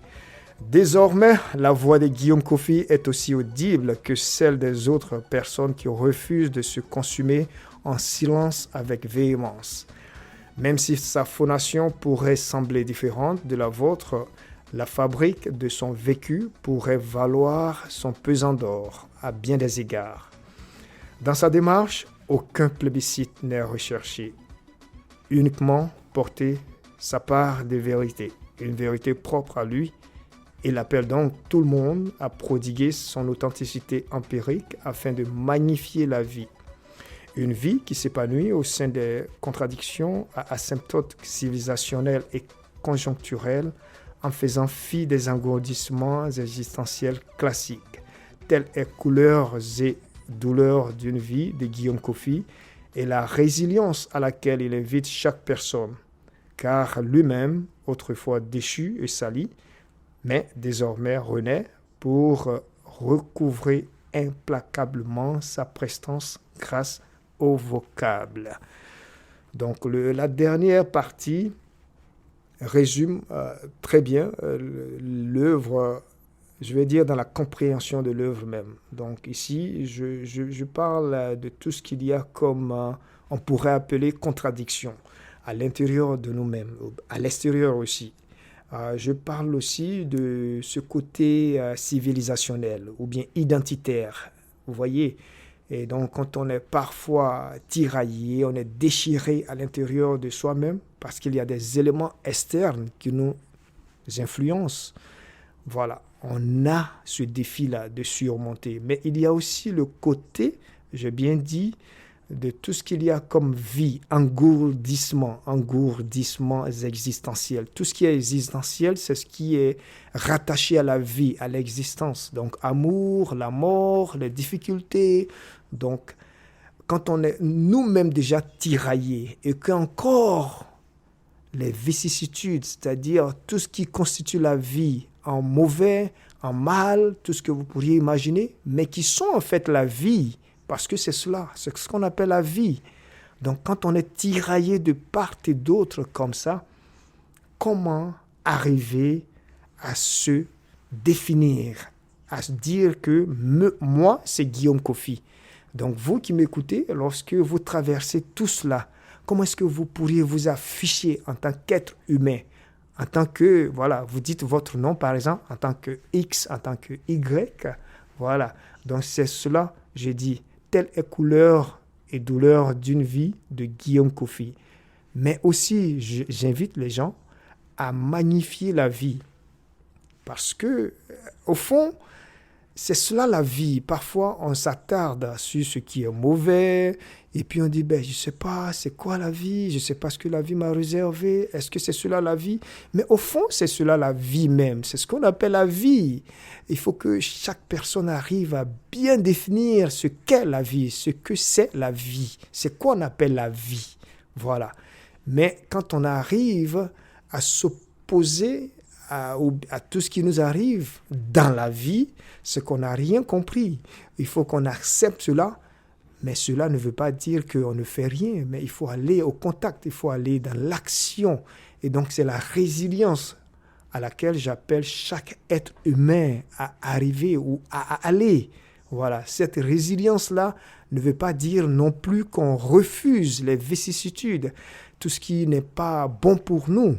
E: Désormais, la voix de Guillaume Kofi est aussi audible que celle des autres personnes qui refusent de se consumer en silence avec véhémence. Même si sa phonation pourrait sembler différente de la vôtre, la fabrique de son vécu pourrait valoir son pesant d'or à bien des égards. Dans sa démarche, aucun plébiscite n'est recherché. Uniquement porter sa part de vérité, une vérité propre à lui. Il appelle donc tout le monde à prodiguer son authenticité empirique afin de magnifier la vie. Une vie qui s'épanouit au sein des contradictions à asymptotes civilisationnels et conjoncturels en faisant fi des engourdissements existentiels classiques. Telles est Couleurs et douleurs d'une vie de Guillaume Kofi et la résilience à laquelle il invite chaque personne, car lui-même, autrefois déchu et sali, mais désormais renaît pour recouvrer implacablement sa prestance grâce au vocable. Donc la dernière partie résume très bien l'œuvre, je vais dire dans la compréhension de l'œuvre même. Donc ici, je parle de tout ce qu'il y a comme, on pourrait appeler contradiction à l'intérieur de nous-mêmes, à l'extérieur aussi. Je parle aussi de ce côté civilisationnel ou bien identitaire, vous voyez. Et donc, quand on est parfois tiraillé, on est déchiré à l'intérieur de soi-même parce qu'il y a des éléments externes qui nous influencent. Voilà, on a ce défi-là de surmonter. Mais il y a aussi le côté, j'ai bien dit, de tout ce qu'il y a comme vie, engourdissement existentiel. Tout ce qui est existentiel, c'est ce qui est rattaché à la vie, à l'existence. Donc, amour, la mort, les difficultés. Donc, quand on est nous-mêmes déjà tiraillés et qu'encore les vicissitudes, c'est-à-dire tout ce qui constitue la vie en mauvais, en mal, tout ce que vous pourriez imaginer, mais qui sont en fait la vie, parce que c'est cela, c'est ce qu'on appelle la vie. Donc, quand on est tiraillé de part et d'autre comme ça, comment arriver à se définir, à se dire que moi, c'est Guillaume Kofi. Donc, vous qui m'écoutez, lorsque vous traversez tout cela, comment est-ce que vous pourriez vous afficher en tant qu'être humain, en tant que, voilà, vous dites votre nom par exemple, en tant que X, en tant que Y, voilà. Donc, c'est cela, j'ai dit. Telle est couleur et douleur d'une vie de Guillaume Kofi. Mais aussi, j'invite les gens à magnifier la vie. Parce que, au fond, c'est cela la vie. Parfois, on s'attarde sur ce qui est mauvais. Et puis on dit, je ne sais pas, c'est quoi la vie? Je ne sais pas ce que la vie m'a réservé. Est-ce que c'est cela la vie? Mais au fond, c'est cela la vie même. C'est ce qu'on appelle la vie. Il faut que chaque personne arrive à bien définir ce qu'est la vie, ce que c'est la vie. C'est quoi on appelle la vie. Voilà. Mais quand on arrive à s'opposer à tout ce qui nous arrive dans la vie, c'est qu'on n'a rien compris. Il faut qu'on accepte cela. Mais cela ne veut pas dire qu'on ne fait rien, mais il faut aller au contact, il faut aller dans l'action. Et donc, c'est la résilience à laquelle j'appelle chaque être humain à arriver ou à aller. Voilà, cette résilience-là ne veut pas dire non plus qu'on refuse les vicissitudes, tout ce qui n'est pas bon pour nous.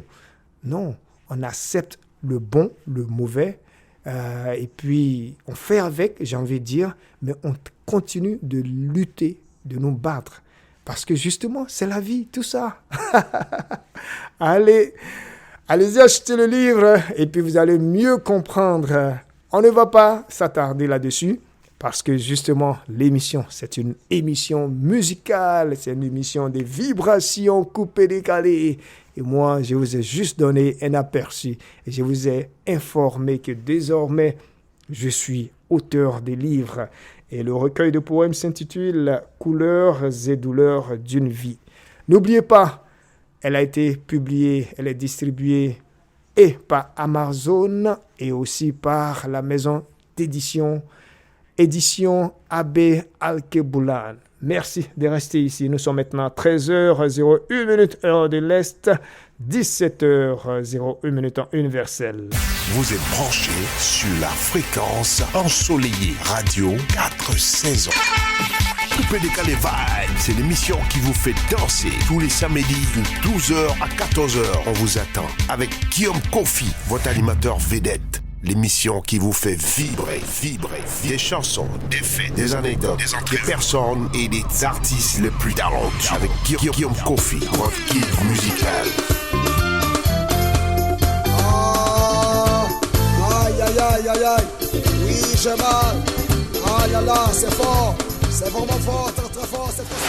E: Non, on accepte le bon, le mauvais, et puis on fait avec, j'ai envie de dire, mais on continue de lutter, de nous battre. Parce que justement, c'est la vie, tout ça. Allez, allez-y acheter le livre et puis vous allez mieux comprendre. On ne va pas s'attarder là-dessus parce que justement, l'émission, c'est une émission musicale, c'est une émission des vibrations coupées, décalées. Et moi, je vous ai juste donné un aperçu et je vous ai informé que désormais, je suis auteur des livres. Et le recueil de poèmes s'intitule « Couleurs et douleurs d'une vie ». N'oubliez pas, elle a été publiée, elle est distribuée et par Amazon et aussi par la maison d'édition Édition Abbé Alkebulan. Merci de rester ici. Nous sommes maintenant 13h01 heure de l'Est, 17h01 en universel.
C: Vous êtes branchés sur la fréquence ensoleillée Radio 4 saisons. Coupé Décalé Vibe, c'est l'émission qui vous fait danser tous les samedis de 12h à 14h. On vous attend avec Guillaume Kofi, votre animateur vedette. L'émission qui vous fait vibrer. Des chansons, des faits, des anecdotes, des personnes et des artistes les plus talentueux. Avec Guillaume Kofi, votre guide musical.
S: Aïe. Oui, j'ai mal. Ah là là, c'est fort. C'est vraiment fort, très fort, c'est fort.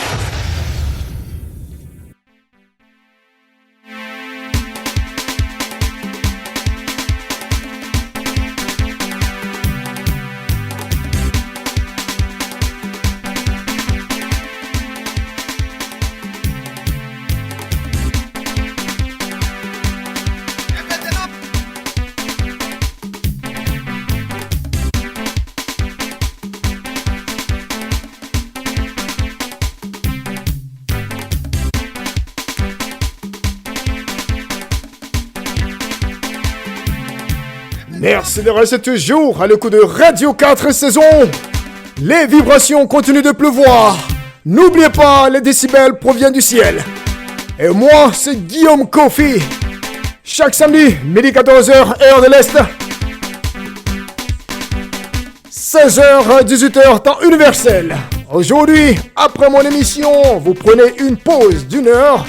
E: Merci de rester toujours à l'écoute de Radio 4 saison. Les vibrations continuent de pleuvoir. N'oubliez pas, les décibels proviennent du ciel. Et moi, c'est Guillaume Kofi. Chaque samedi, midi 14h, heure de l'Est. 16h, 18h, temps universel. Aujourd'hui, après mon émission, vous prenez une pause d'1 heure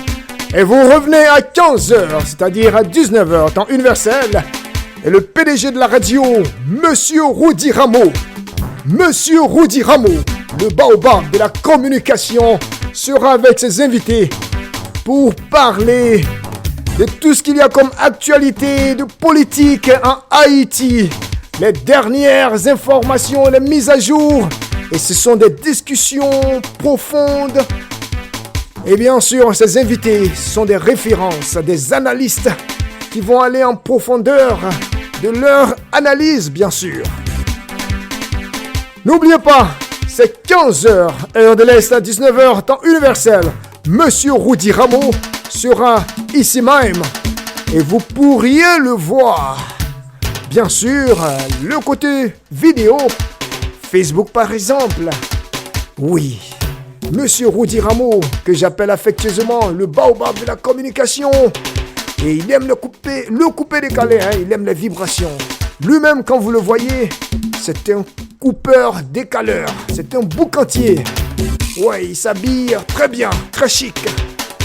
E: et vous revenez à 15h, c'est-à-dire à 19h, temps universel. Et le PDG de la radio, Monsieur Rudy Rameau, le baobab de la communication, sera avec ses invités pour parler de tout ce qu'il y a comme actualité de politique en Haïti, les dernières informations, les mises à jour. Et ce sont des discussions profondes. Et bien sûr, ces invités sont des références, des analystes qui vont aller en profondeur de leur analyse, bien sûr. N'oubliez pas, c'est 15h, heure de l'Est, à 19h, temps universel. Monsieur Rudy Rameau sera ici même et vous pourriez le voir. Bien sûr, le côté vidéo, Facebook par exemple. Oui, Monsieur Rudy Rameau, que j'appelle affectueusement le baobab de la communication. Et il aime le coupé décalé, hein, il aime les vibrations. Lui-même, quand vous le voyez, c'est un coupeur décaleur, c'est un boucantier. Ouais, il s'habille très bien, très chic.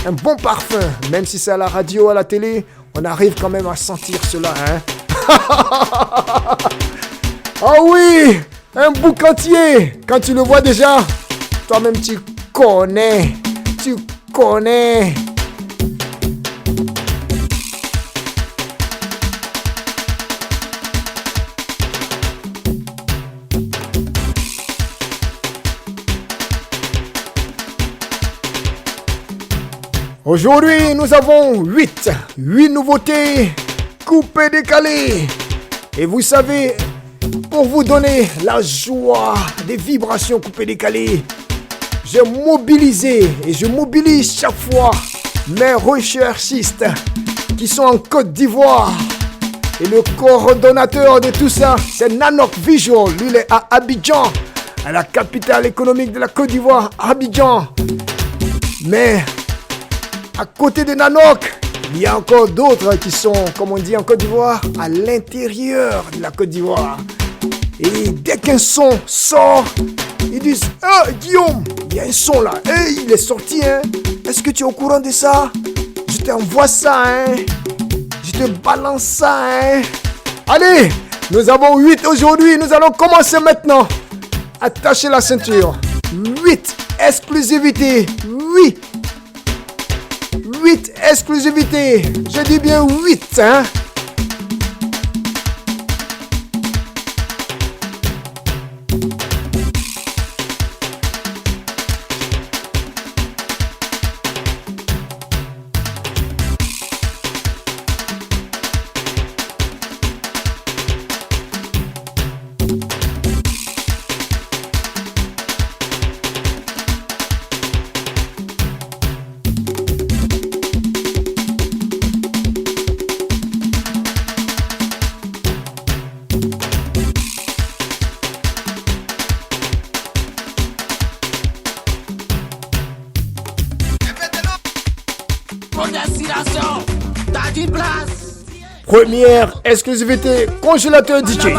E: Un bon parfum, même si c'est à la radio, à la télé, on arrive quand même à sentir cela, hein. Ah oui, un boucantier. Quand tu le vois déjà, toi-même tu connais. Aujourd'hui, nous avons 8 nouveautés coupées décalées. Et vous savez, pour vous donner la joie des vibrations coupées décalées, j'ai mobilisé et je mobilise chaque fois mes recherchistes qui sont en Côte d'Ivoire. Et le coordonnateur de tout ça, c'est Nanok Visual. Lui, il est à Abidjan, à la capitale économique de la Côte d'Ivoire, Abidjan. Mais à côté de Nanok, il y a encore d'autres qui sont, comme on dit en Côte d'Ivoire, à l'intérieur de la Côte d'Ivoire. Et dès qu'un son sort, ils disent « Ah, Guillaume, il y a un son là, hey, il est sorti, hein. Est-ce que tu es au courant de ça? Je t'envoie ça, hein. Je te balance ça, hein. » Allez, nous avons 8 aujourd'hui, nous allons commencer maintenant. Attachez la ceinture. 8 exclusivités, 8 exclusivités. Je dis bien 8, hein. première exclusivité congélateur DJ.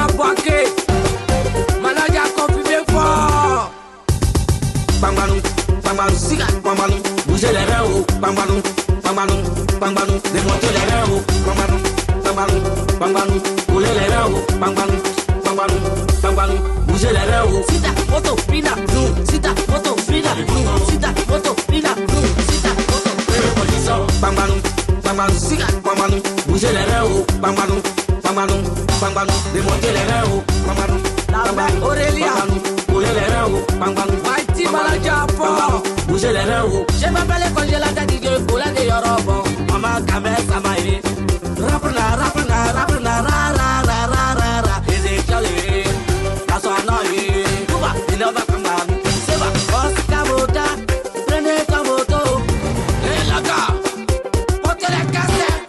L: Bougez les reins haut, bang bang bang, démontez les reins haut, bang bang, coulez les reins haut, bang bang, bougez les reins haut. Sita, moto, pina, sita, moto, pina, sita, moto, pina, sita, moto, pina, bang bang, sita, bang, bougez les reins haut, bang bang, démontez les reins haut, bang bang, Aurélia, coulez les reins haut, bang bang, Mighty Manager, bougez les reins haut. Je m'appelle le congélateur DJ, coulez de Yorobo, maman Kamel Samaï, rapna, ra, Ezekiel, Asanaï, Kuba, Innova Kangan, Seba, Oscar, prenez ta moto, et la gare, portez les cassettes,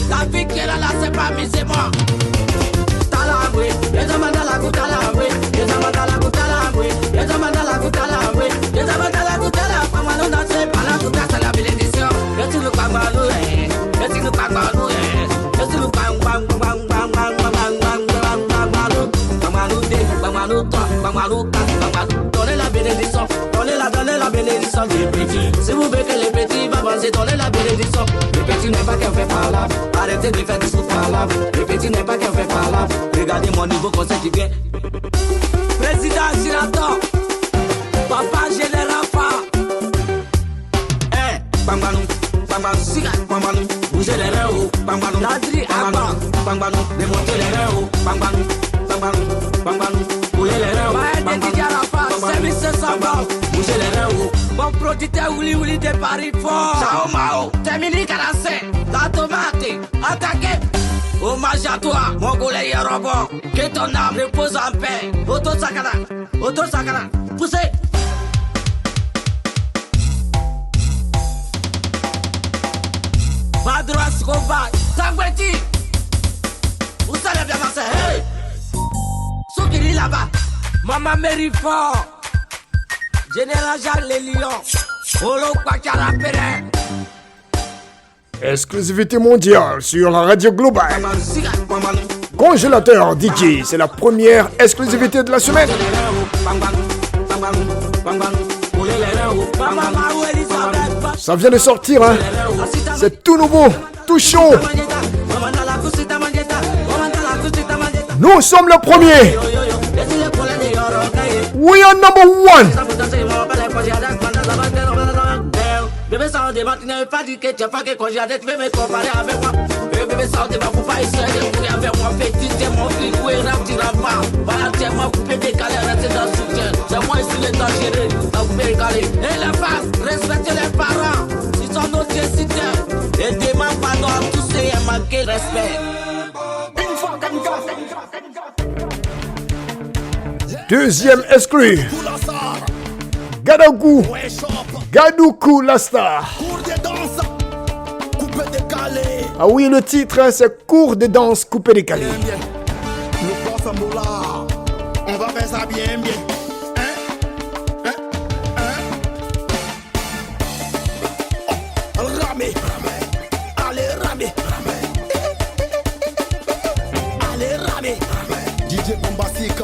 L: la vie qui est là, c'est pas mis, c'est moi. Talaboué, les amants dans la goutte à l'aboué, les amants dans la goutte à l'aboué, les amants dans la goutte à l'aboué, les amants dans la goutte à l'aboué, Pamano dans ses palas, tout à la bénédiction, et tu le Pamano, et tu le Pamano, et tu le Pamano, donnez la bénédiction, donnez la bénédiction des petits. Si vous voulez que les petits vont avancer, donnez la bénédiction. Les petits n'est pas qu'un fait par là, arrêtez de faire des sous par là. Les petits n'est pas qu'un fait par là, regardez mon niveau conseil qui vient. Président Girator, papa général Fa. Bang bang, bougez les reins haut, bang bang, Nadri Abba, bang bang, démontez les reins haut, bang bang, coulez les reins haut, bang bang, service sambal, bougez les reins haut. Mon producteur Willy de Paris fort, Ciao Mao, terminé 45, la tomate, attaquez. Hommage à toi, mon goulet Yorobo, que ton âme repose en paix. Auto Sakana, poussez. Badro Escobar, Tangweti, vous allez bien danser, hey! Soukiri là-bas, Maman Mary Fort, Général Jacques Les Lions, Olo Kwakara Pérez.
E: Exclusivité mondiale sur la radio globale. Congélateur DJ, c'est la première exclusivité de la semaine. Ça vient de sortir, hein. C'est tout nouveau, tout chaud. Nous sommes le premier. We are number one.
L: Bébé ça de matin pas dit que tu as pas que quand j'ai hâte tu veux me comparer avec moi. Bébé ça de ma coupa ici avec moi petit c'est mon fils ou est rap tira pas. Voilà tu m'as coupé décalé rester dans le soutien. C'est moi ici le dangereux. T'as coupé décalé. Et la face, respectez les parents. Ils sont nos décideurs. Et demande pardon à tous ceux qui manqué respect.
E: Deuxième exclu. Gadoukou la star. Ah oui, le titre c'est cours de danse coupé décalé.
J: Le boss Ambola, on va faire ça bien. Ramé, allez ramé, allez ramé, DJ Bombastique.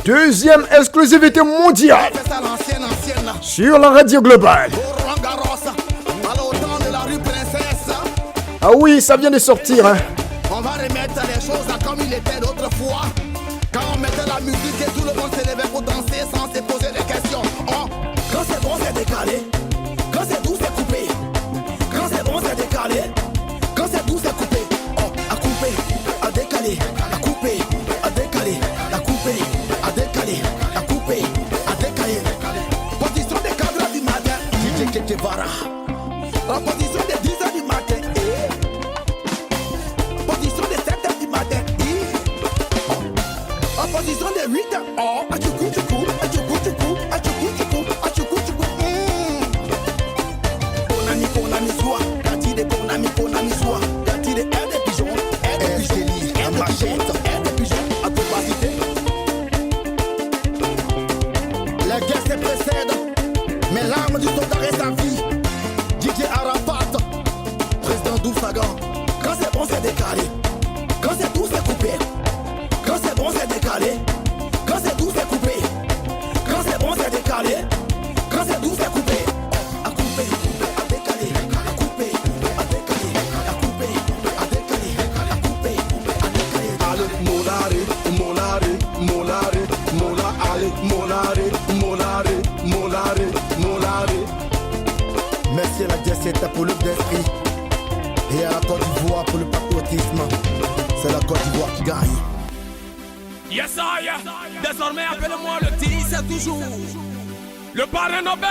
E: Deuxième exclusivité mondiale sur la radio globale. Ah oui, ça vient de sortir, hein.
J: On va remettre les choses comme il était l'autre fois. Quand on mettait la musique et tout le monde se levait pour danser sans se poser des questions. Oh, quand c'est bon, c'est décalé. Quand c'est doux, c'est coupé. Quand c'est bon, c'est décalé. Quand c'est doux, c'est coupé. Oh, à couper, à décaler, à couper, à décaler, à couper, à décaler, à couper, à décaler. Position des cadres du matin, DJ Kekevara. La position des niçois, y'a tiré un des pigeons, un des pigeons, un machette, un des pigeons, à tout pas citer. La guerre se précède, mais l'arme du soldat reste à vie. Didier Arafat, président d'Oufsagan. Quand c'est bon, c'est décalé. Quand c'est doux, c'est coupé. Quand c'est bon, c'est décalé. Quand c'est doux, c'est coupé. Quand c'est bon, c'est décalé. Quand c'est doux, c'est coupé. À couper, à décaler, à couper, à décaler, à couper, à décaler, à couper, à décaler. Allez, molare, molare, molare, molare, allez, molare, molare, molare, molare. Merci à la diacète pour le d'esprit. Et à la Côte d'Ivoire pour le patriotisme. C'est la Côte d'Ivoire qui gagne.
H: Yes, I am. Désormais, appelle-moi le T, c'est toujours le parrain Nobel.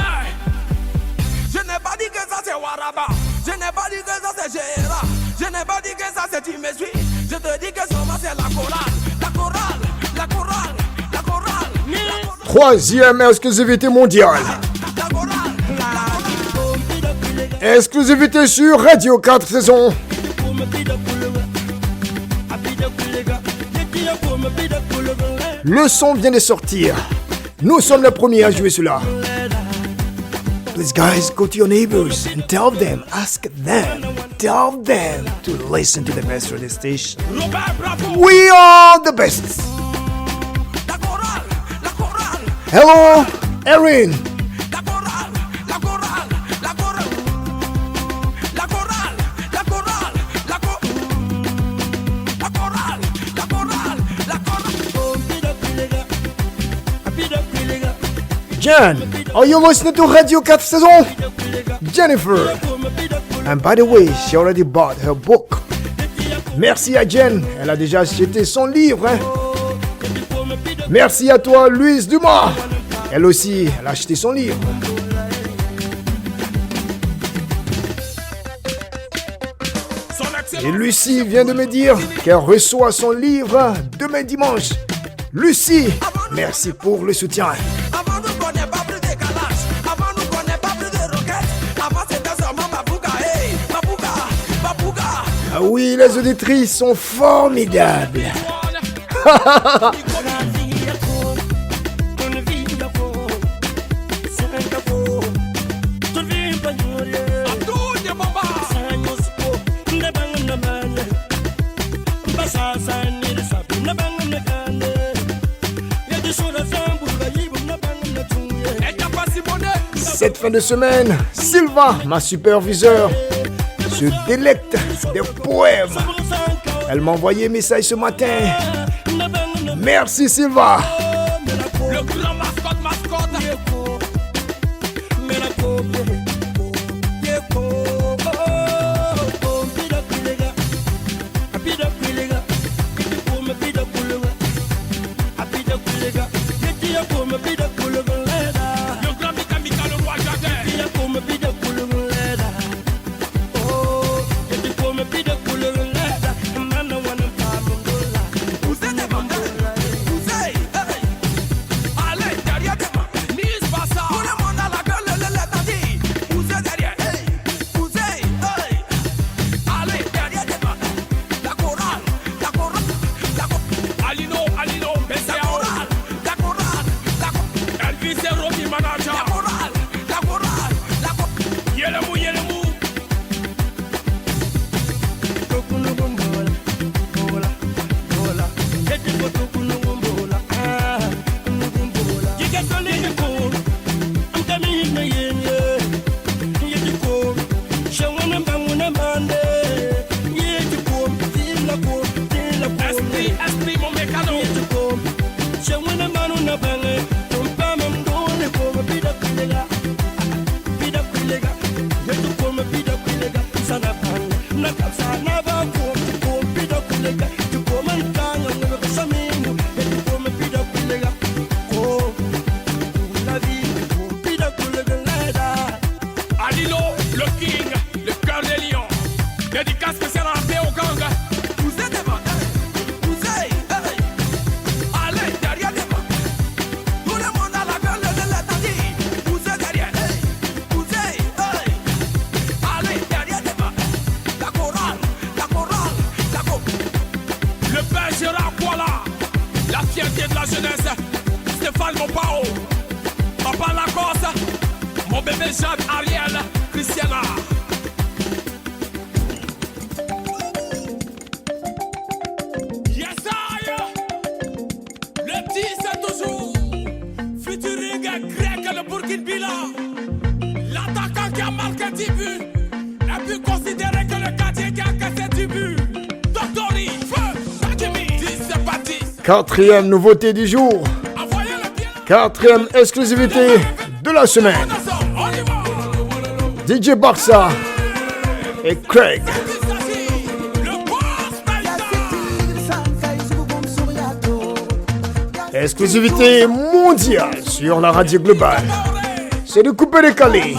H: Je n'ai pas dit que ça c'est Waraba. Je n'ai pas dit que ça c'est Gérard. Je n'ai pas dit que ça c'est Tu me suis. Je te dis que seulement c'est la chorale. La chorale, la chorale, la chorale.
E: Troisième exclusivité mondiale. Exclusivité sur Radio 4 saison. Le son vient de sortir. Nous sommes les premiers à jouer cela. Please guys, go to your neighbors and tell them, tell them to listen to the best radio station. We are the best. Hello, Erin. Jen, are you listening to Radio 4 saison? Jennifer. And by the way, she already bought her book. Merci à Jen, elle a déjà acheté son livre. Hein? Merci à toi, Louise Dumas. Elle aussi, elle a acheté son livre. Et Lucie vient de me dire qu'elle reçoit son livre demain dimanche. Lucie, merci pour le soutien. Ah oui, les auditrices sont formidables. Cette fin de semaine, Sylva, ma superviseure, se délecte des poèmes. Elle m'a envoyé un message ce matin. Merci Sylva.
H: Le grand mascotte. quartier de la jeunesse, Stéphane Mopao, Papa Lacoste, mon bébé Jade Ariel, Christiana. Yes, I. Le petit c'est toujours Futuring grec, le Burkinabé. L'attaquant qui a marqué 10 buts est plus considéré que le quartier qui a cassé 10 buts. Doctori, feu, Tajimi, 10 c'est pas 10.
E: Quatrième nouveauté du jour. Quatrième exclusivité de la semaine. DJ Barça et Craig. Exclusivité mondiale sur la radio globale. C'est de couper décalé.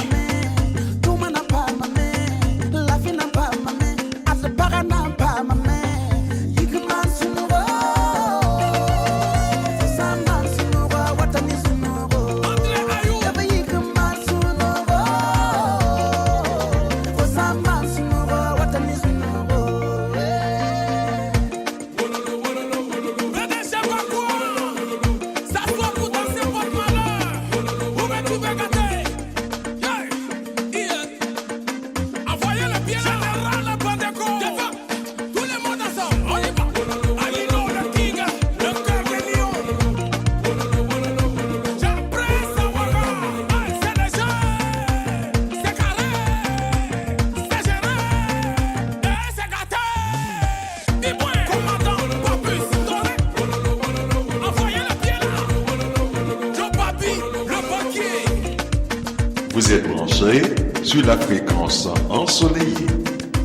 A: Vous êtes branchés sur la fréquence ensoleillée.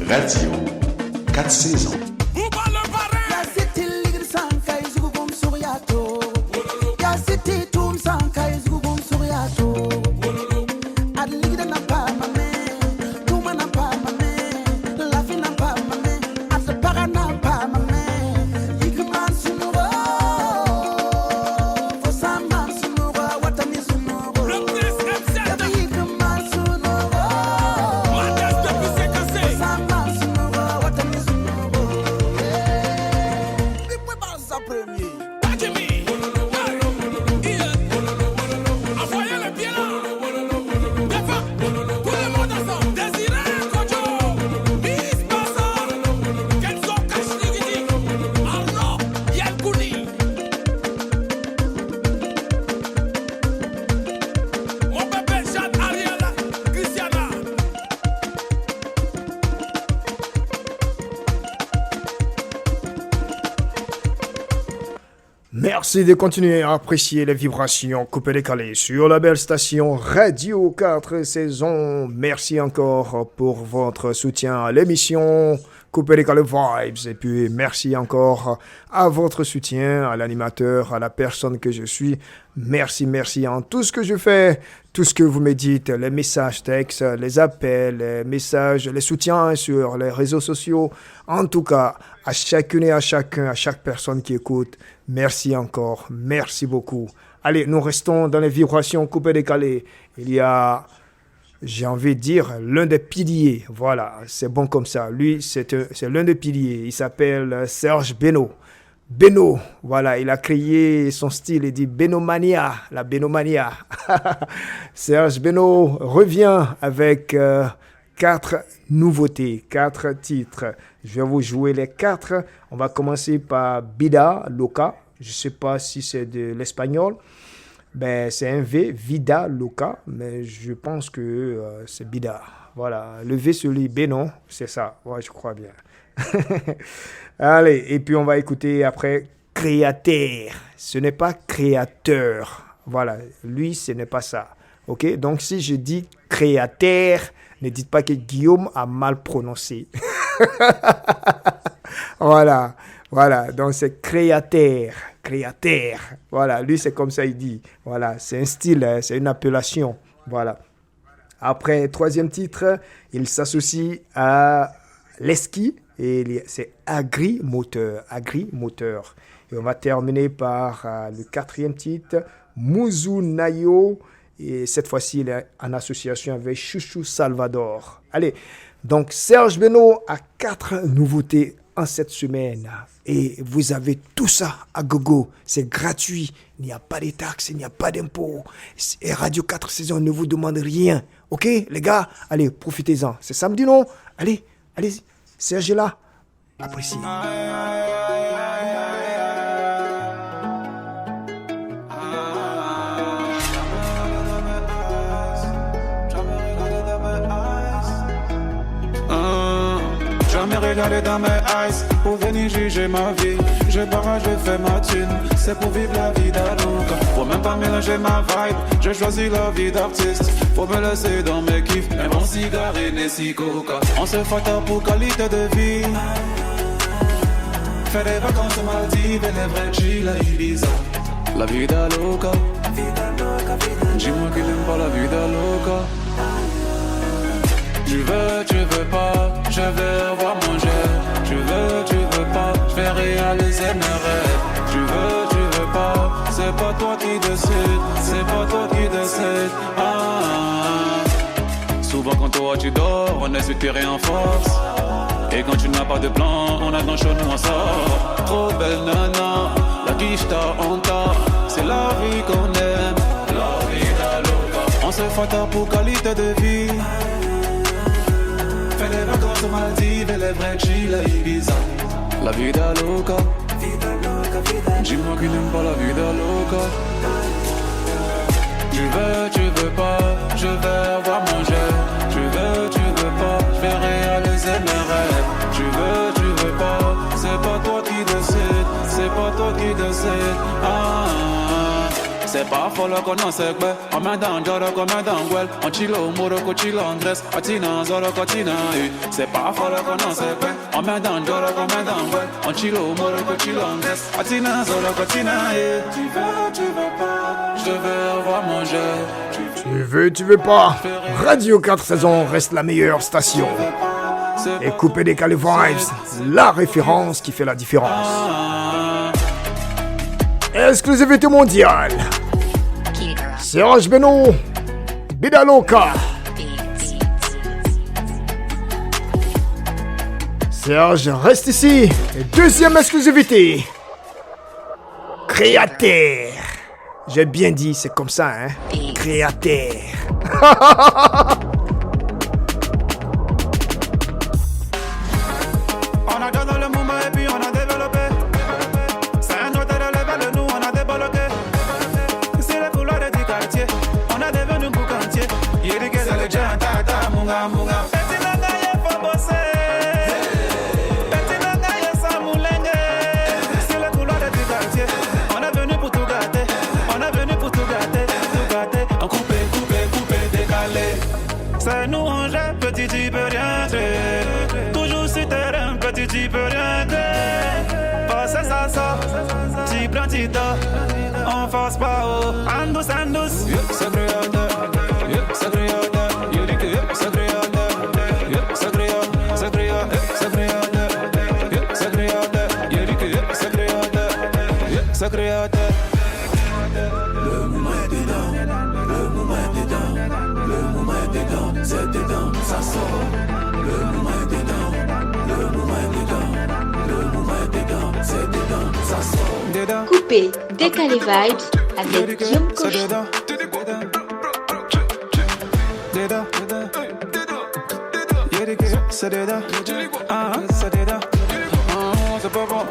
A: Radio 4 saisons. Merci de continuer à apprécier les vibrations coupées décalées sur la belle station Radio 4 saisons. Merci encore pour votre soutien à l'émission Coupé décalé Vibes. Et puis merci encore à votre soutien, à l'animateur, à la personne que je suis. Merci en tout ce que je fais, tout ce que vous me dites, les messages textes, les appels, les messages, les soutiens sur les réseaux sociaux. En tout cas, à chacune et à chacun, à chaque personne qui écoute, merci encore, merci beaucoup. Allez, nous restons dans les vibrations coupées décalées. Il y a, j'ai envie de dire, l'un des piliers. Voilà, c'est bon comme ça. Lui, c'est l'un des piliers. Il s'appelle Serge Beno. Beno, voilà, il a créé son style, il dit Benomania, la Benomania. Serge Beno revient avec 4 nouveautés, 4 titres. Je vais vous jouer les 4. On va commencer par Vida Loca. Je ne sais pas si c'est de l'espagnol. Ben, c'est un V, Vida Loca, mais je pense que c'est Vida. Voilà, le V se lit Beno, c'est ça. Ouais, je crois bien. Allez, et puis on va écouter après Créateur. Ce n'est pas créateur. Voilà, lui, ce n'est pas ça. Ok, donc si je dis Créateur, ne dites pas que Guillaume a mal prononcé. Voilà, donc c'est Créateur. Voilà, lui, c'est comme ça il dit. Voilà, c'est un style, c'est une appellation. Voilà. Après, troisième titre, il s'associe à Leski. Et c'est Agrimoteur. Et on va terminer par le 4e titre, Muzunayo. Et cette fois-ci, il est en association avec Chouchou Salvador. Allez, donc Serge Beno a 4 nouveautés en cette semaine. Et vous avez tout ça à gogo. C'est gratuit. Il n'y a pas de taxes, il n'y a pas d'impôts. Et Radio 4 Saisons ne vous demande rien. Ok, les gars? Allez, profitez-en. C'est samedi, non? Allez, allez-y. Serge est là. Appréciez.
H: Jamais regardé dans mes eyes pour venir juger ma vie. Je barrage, je fais ma thune, c'est pour vivre la vie d'aloca. Faut même pas mélanger ma vibe, j'ai choisi la vie d'artiste. Faut me laisser dans mes kiffs, mais mon cigare n'est si coca. On se fâte pour qualité de vie. Faire des vacances aux Maldives et les vrais chill à Ibiza. La vie d'aloca, dis-moi qu'il aime pas la vie d'aloca. Tu veux pas, je vais avoir mon jet. Tu veux pas, je vais réaliser mes rêves. Tu veux pas, c'est pas toi qui décide, c'est pas toi qui décide. Souvent quand toi tu dors, on essaie de tirer en force. Et quand tu n'as pas de plan, on a dans chaud, nous on sort. Trop belle nana, la guicheta on t'a. C'est la vie qu'on aime, la vie d'aloca. On se fâte pour qualité de vie. Fais les vacances aux Maldives et les vrais chill à Ibiza. La vie d'aloca. Dis-moi qu'il n'aime pas la vie d'aloca. Tu veux pas, je vais avoir mon jet. Tu veux pas, je vais réaliser mes rêves. Tu veux pas, c'est pas toi qui décide, c'est pas toi qui décide. C'est pas folle qu'on en sait quoi. On met dans Joro comme dans Guel. On chille au muro, qu'on chille en Grèce. On tine en Zoro, qu'on tine en c'est pas folle qu'on en sait quoi. On met dans Joro comme dans Guel. On chille au muro, qu'on chille en Grèce. On tine en Zoro, qu'on tine en tu veux pas, je vais avoir mon jet.
A: Tu veux pas. Radio 4 Saisons reste la meilleure station. Et Coupé Décalé Vibes, la référence qui fait la différence. Exclusivité mondiale. Serge Beno, Bidaloka. Serge reste ici. Et deuxième exclusivité. Créateur. J'ai bien dit, c'est comme ça, hein. Créateur.
H: On a gardé le moment et puis on a développé. C'est un autre level, nous on a débloqué. C'est les couleurs du quartier, on a devenu boucantier. Y'a des gars, c'est le gens, tata, munga, munga. Petit nanga, y'a faut bosser. Petit nanga, y'a sa moulengue. C'est les couleurs du quartier, on est venu pour tout gâter. On est venu pour tout gâter, tout gâter. On coupe, décalé. C'est nous on jette, petit tu peux rien faire. Toujours sur terrain, petit tu peux rien faire. Passe ça sort, tu prends tu dors. On force pas haut, en douce, en douce. C'est créateur, c'est créateur. You dis que c'est créateur, c'est créateur, c'est créateur, c'est créateur, c'est créateur. You dis que c'est créateur, c'est créateur. Le mouvement est dedans, le mouvement est dedans, le mouvement est dedans, c'est dedans, ça sort. Le mouvement est dedans, le mouvement est dedans, le mouvement est dedans, c'est dedans, ça sort. Dedans.
P: Coupé Décalé Vibes avec Guillaume Cochon.
H: C'est dedans, c'est dedans. C'est pas bon,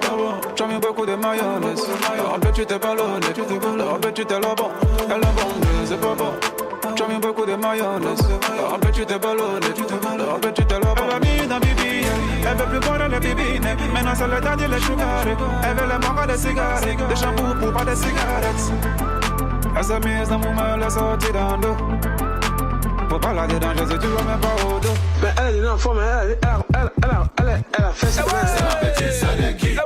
H: j'en mets beaucoup de mayonnaise. En fait, tu t'es ballonné, en fait, tu t'es là bon. Elle est bonne, c'est pas bon. J'en mets beaucoup de mayonnaise. En fait, tu t'es ballonné, en fait, tu t'es là bon. Elle a mis dans bibi, elle veut plus boire le bibi. Maintenant, c'est le temps de les sugar. Elle veut les mangas de cigarettes, des shampoings pour pas des cigarettes. Elle s'est mise dans mon mail, elle est sortie dans le dos. Faut pas la déranger si tu vas même pas au dos.
T: Mais elle est dans la forme, elle a fait ça. C'est la petite sœur de qui?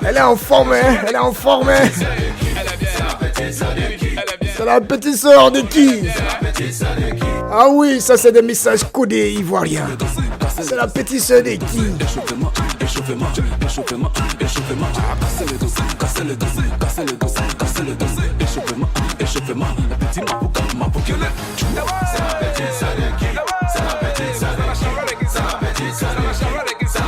A: Elle est en forme, hein? Elle est en forme, hein? C'est la petite sœur de qui? Ah oui, ça c'est des messages codés ivoiriens. C'est la petite sœur de qui?
T: Échauffement, échauffement, échauffement, échauffement. Casser le dos, casser le dos, casser le dos, casser le dos. Échauffement, échauffement. La petite ma pour qu'elle c'est la petite sœur de qui? C'est la petite sœur de qui? C'est la petite sœur de qui? C'est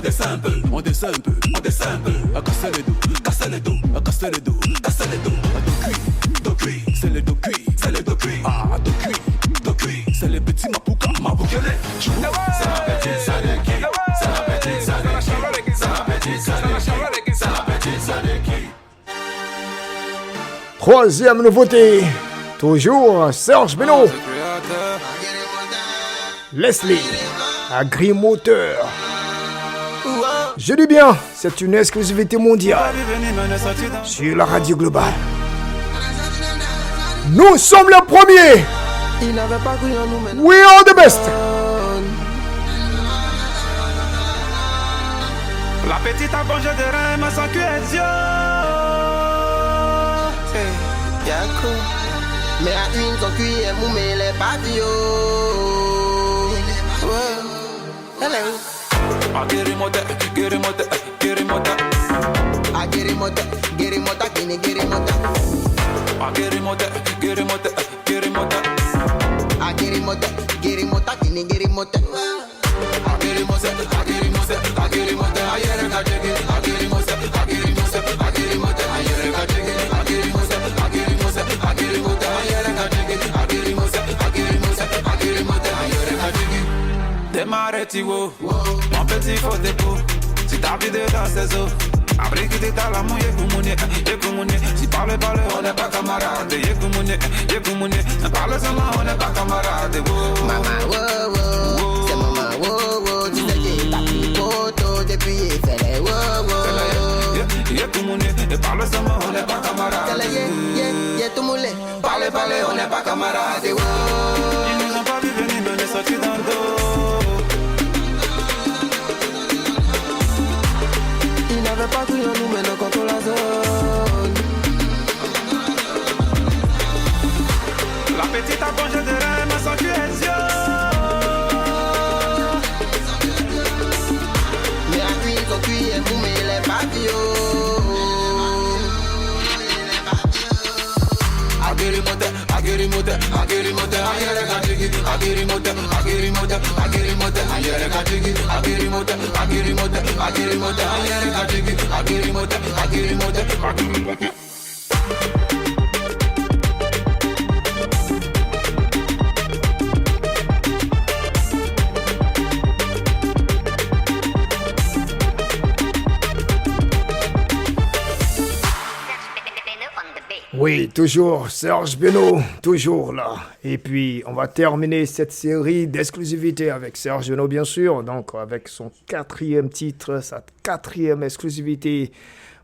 T: on descend un peu, on descend un peu, on descend un peu. À casser les dos, casser les dos, à casser les dos, casser les dos. À dos cuit, c'est les dos cuits, c'est les dos cuits. Ah, dos cuit, c'est les petits mapouka, mapoukele. C'est la petite Sadeki, c'est la petite Sadeki, c'est la petite Sadeki, c'est la petite Sadeki.
A: Troisième nouveauté, toujours Serge Beno. Leslie, agri-moteur. Je dis bien, c'est une exclusivité mondiale sur la radio globale. Nous sommes les premiers. We are the best.
H: La petite a mangé des reins, mais sans cohésion.
U: Yako, mais à une son cuillère, mou mais les patio. Hello.
T: Agirimota, girimota, girimota.
U: Agirimota, girimota, girimota.
T: Agirimota, girimota, girimota.
U: Agirimota, girimota, girimota.
T: Agirimota, agirimota, agirimota. Ayere kajegi, agirimota, agirimota, agirimota. Ayere kajegi, agirimota, agirimota, agirimota. Ayere kajegi, agirimota, agirimota, agirimota. Ayere kajegi.
H: Démarre Tiwo, mon petit faux dépôt. Si t'as vidé dans ses eaux, après que t'es à la mouille, Yekoumouné. Si parle, on n'est pas camarades. Yekoumouné. Parle seulement, on n'est pas camarades.
U: Maman, wow, c'est maman, wow. Tu sais que t'as pris photo depuis il fait les wow.
H: Yekoumouné, parle seulement, on n'est pas camarades.
U: Tout moulé, parle, on n'est pas camarades.
H: Ils nous ont pas vu venir, mais on est sortis dans le dos.
U: Ils n'avaient pas cru en nous, mais nous contrôlons la zone.
H: La petite a mangé des reins, mais sans cohésion.
U: Mais à une son cuillère, mou mais les patios.
T: Agirimota, agirimota, agirimota. Ayere kajegi, agirimota, agirimota, agirimota. Ayere kajegi, agirimota, agirimota, agirimota. Ayere kajegi, agirimota, agirimota, agirimota.
A: Oui, toujours Serge Beno, toujours là. Et puis, on va terminer cette série d'exclusivité avec Serge Beno, bien sûr. Donc, avec son 4e titre, sa 4e exclusivité.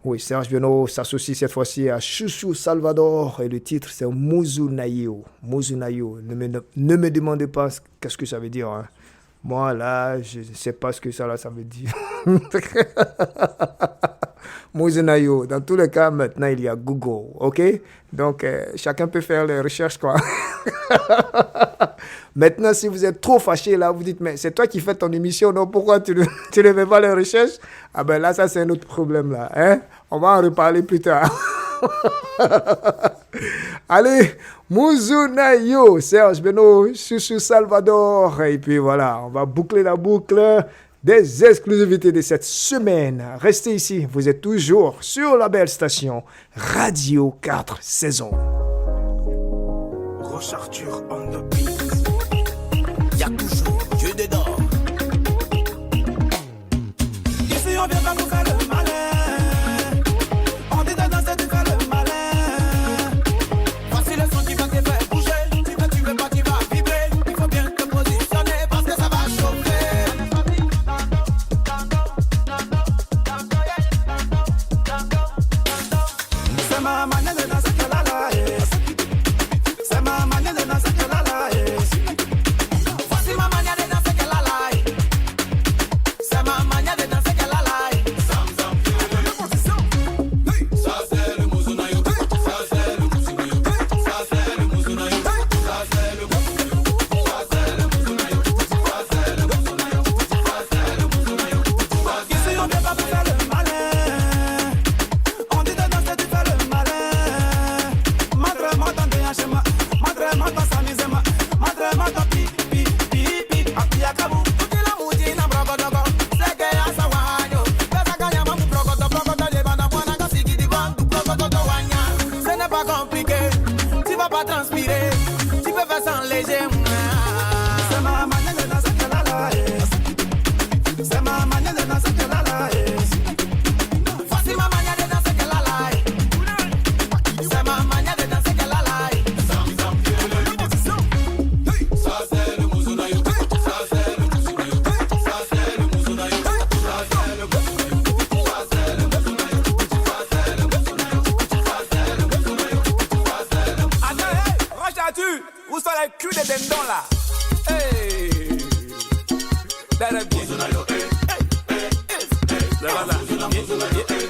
A: Oui, Serge Beno s'associe cette fois-ci à Chouchou Salvador. Et le titre, c'est Muzunayo. Muzunayo. Ne me demandez pas qu'est-ce que ça veut dire. Hein. Moi, là, je ne sais pas ce que ça veut dire. Muzunayo. Dans tous les cas, maintenant, il y a Google, ok? Donc, chacun peut faire les recherches, quoi. Maintenant, si vous êtes trop fâché, là, vous dites, mais c'est toi qui fais ton émission, non? Pourquoi tu ne fais pas les recherches? Ah ben là, ça, c'est un autre problème, là. Hein? On va en reparler plus tard. Allez, Muzunayo, Serge Beno, Chouchou Salvador. Et puis voilà, on va boucler la boucle des exclusivités de cette semaine. Restez ici, vous êtes toujours sur la belle station Radio 4 Saisons.
J: Roche Arthur on the beat. Y'a toujours Dieu dedans.
H: Ici on vient pas nous faire le malin. On dit de danser, tu fais le malin. Voici le son qui va te faire bouger. Tu veux pas, tu vas vibrer. Il faut bien te positionner parce que ça va chauffer. C'est ma manière de danser que la la. C'est ma manière de danser que la la.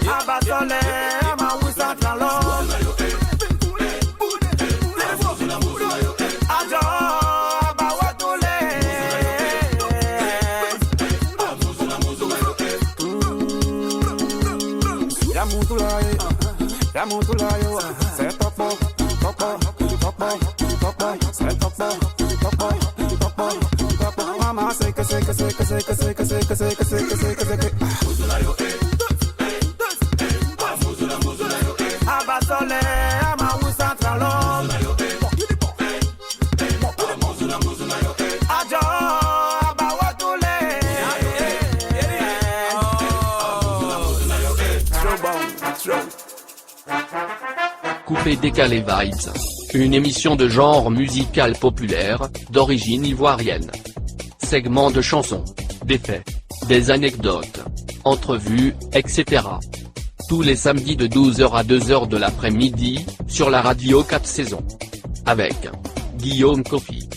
H: Abasole, ama wisantalo. Ajo, abawatule. Ramutulayo, set up, mama say, Abasole, ama wisantalo. Ajo, abawatule.
R: Coupé décalé vibes. Une émission de genre musical populaire, d'origine ivoirienne. Segments de chansons, des faits, des anecdotes, entrevues, etc. Tous les samedis de 12h à 2h de l'après-midi, sur la radio 4 saisons. Avec Guillaume Kofi.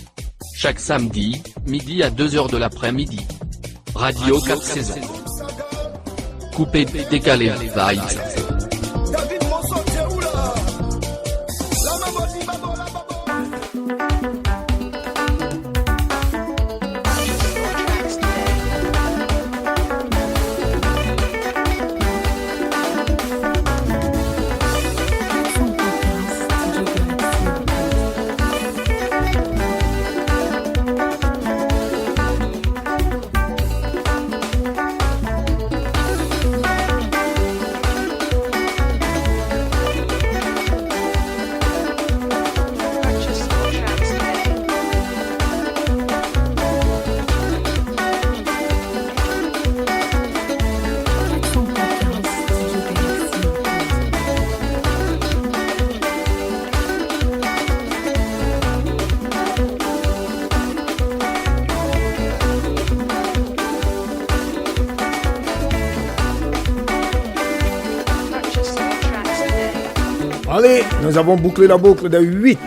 R: Chaque samedi, midi à 2h de l'après-midi. Radio 4 saisons. Coupé décalé vibes.
A: Allez, nous avons bouclé la boucle des 8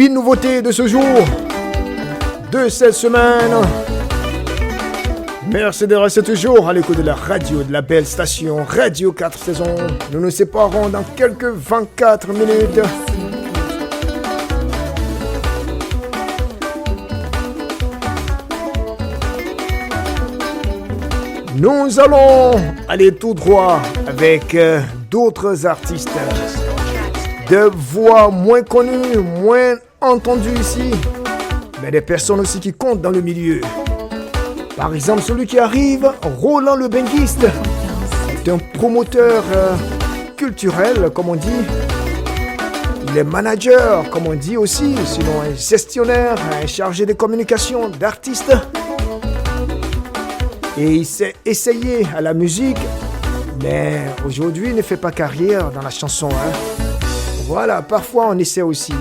A: nouveautés de ce jour, de cette semaine. Merci de rester toujours à l'écoute de la radio, de la belle station Radio 4 saisons. Nous nous séparons dans quelques 24 minutes. Nous allons aller tout droit avec d'autres artistes. De voix moins connues, moins entendues ici, mais des personnes aussi qui comptent dans le milieu. Par exemple, celui qui arrive, Roland le Benguiste, est un promoteur culturel, comme on dit. Il est manager, comme on dit aussi, sinon un gestionnaire, un chargé de communication d'artistes. Et il s'est essayé à la musique, mais aujourd'hui il ne fait pas carrière dans la chanson. Voilà, parfois on essaie aussi.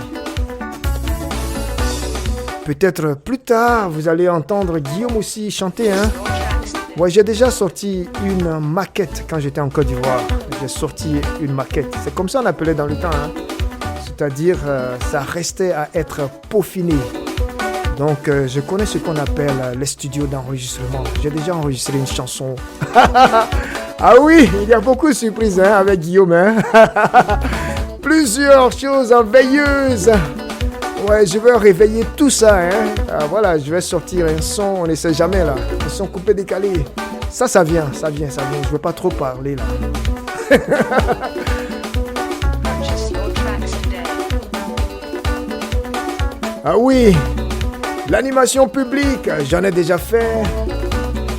A: Peut-être plus tard, vous allez entendre Guillaume aussi chanter. Moi, j'ai déjà sorti une maquette quand j'étais en Côte d'Ivoire. J'ai sorti une maquette. C'est comme ça on appelait dans le temps. C'est-à-dire, ça restait à être peaufiné. Donc, je connais ce qu'on appelle les studios d'enregistrement. J'ai déjà enregistré une chanson. Ah oui, il y a beaucoup de surprises avec Guillaume. Plusieurs choses veilleuses. Ouais, je vais réveiller tout ça. Voilà, je vais sortir un son, on ne sait jamais là. Un son coupé décalé. Ça vient. Je ne veux pas trop parler là. Ah oui, l'animation publique, j'en ai déjà fait.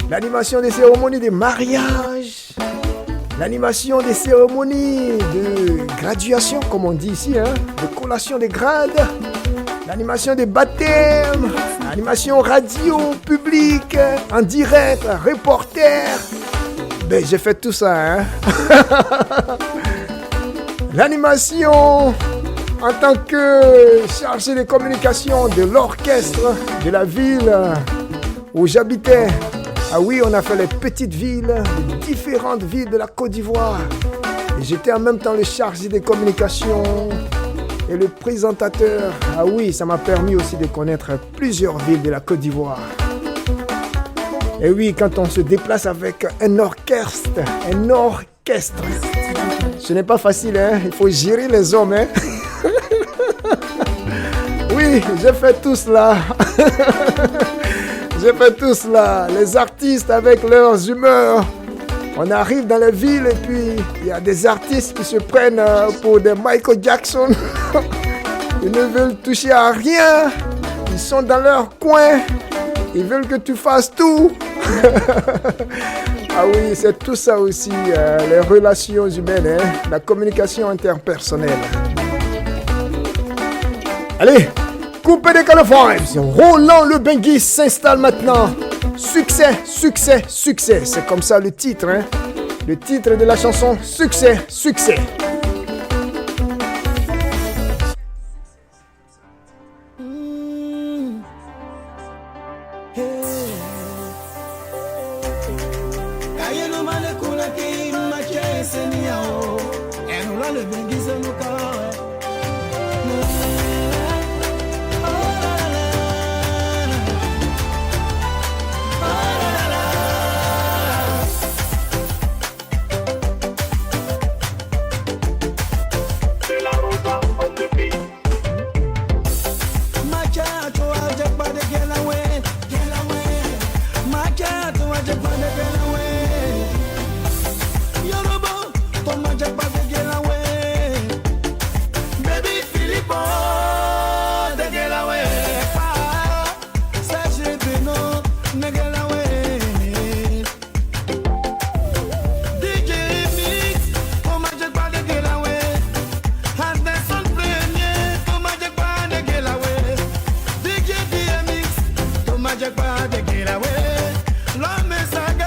A: L'animation des cérémonies de mariage. L'animation des cérémonies de graduation, comme on dit ici, de collation des grades. L'animation des baptêmes. L'animation radio, publique, en direct, reporter. Ben, j'ai fait tout ça, L'animation en tant que chargé de communication de l'orchestre de la ville où j'habitais. Ah oui, on a fait les petites villes, les différentes villes de la Côte d'Ivoire. Et j'étais en même temps le chargé des communications et le présentateur. Ah oui, ça m'a permis aussi de connaître plusieurs villes de la Côte d'Ivoire. Et oui, quand on se déplace avec un orchestre, ce n'est pas facile, hein? Il faut gérer les hommes, hein? Oui, j'ai fait tout cela. J'ai fait tout cela. Les artistes avec leurs humeurs. On arrive dans les villes et puis il y a des artistes qui se prennent pour des Michael Jackson. Ils ne veulent toucher à rien. Ils sont dans leur coin. Ils veulent que tu fasses tout. Ah oui, c'est tout ça aussi, les relations humaines, hein, la communication interpersonnelle. Allez, coupez des vibes. Roland le Benguis s'installe maintenant. Succès, succès, succès. C'est comme ça le titre, hein. Le titre de la chanson, succès, succès.
H: L'homme saga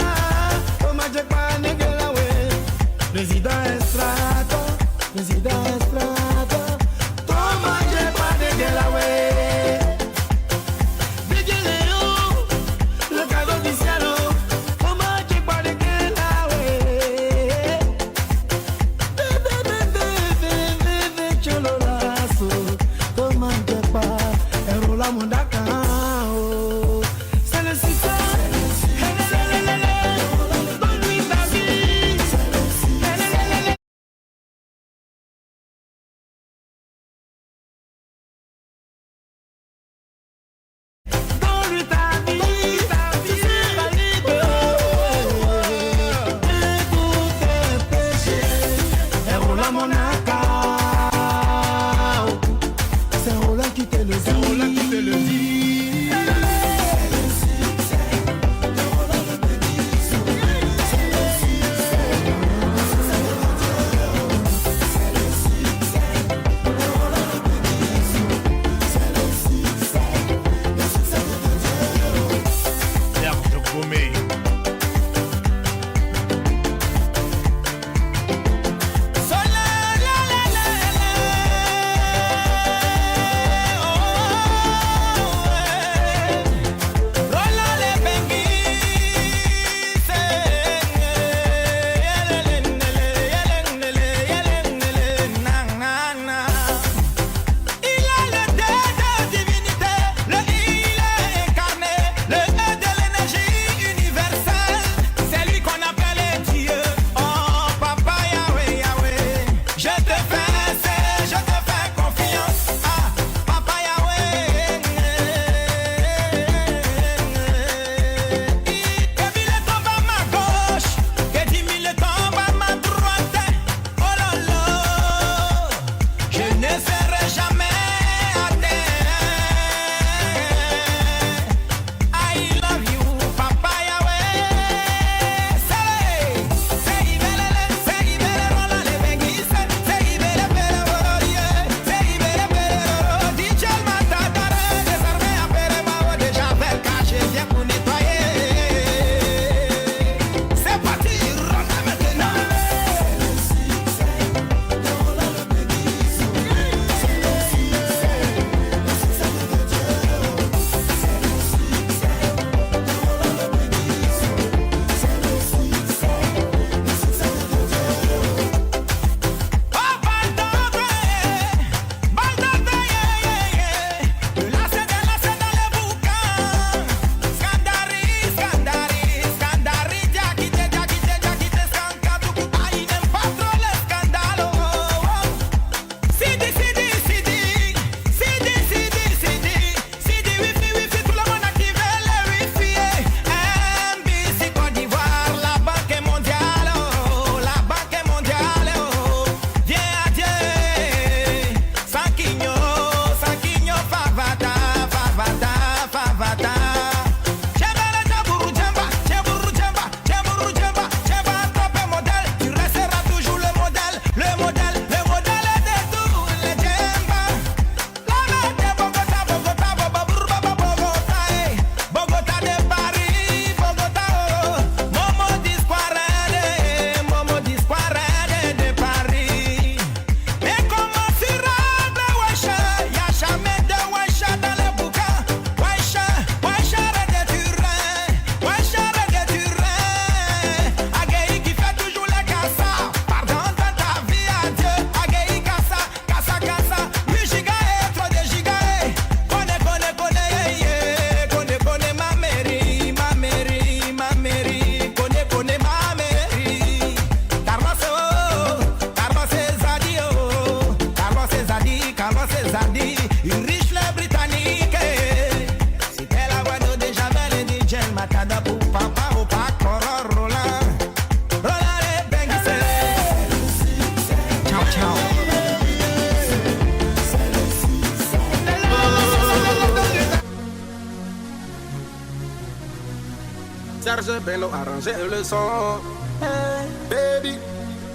J: Serge Beno arrangé le son. Hey, baby,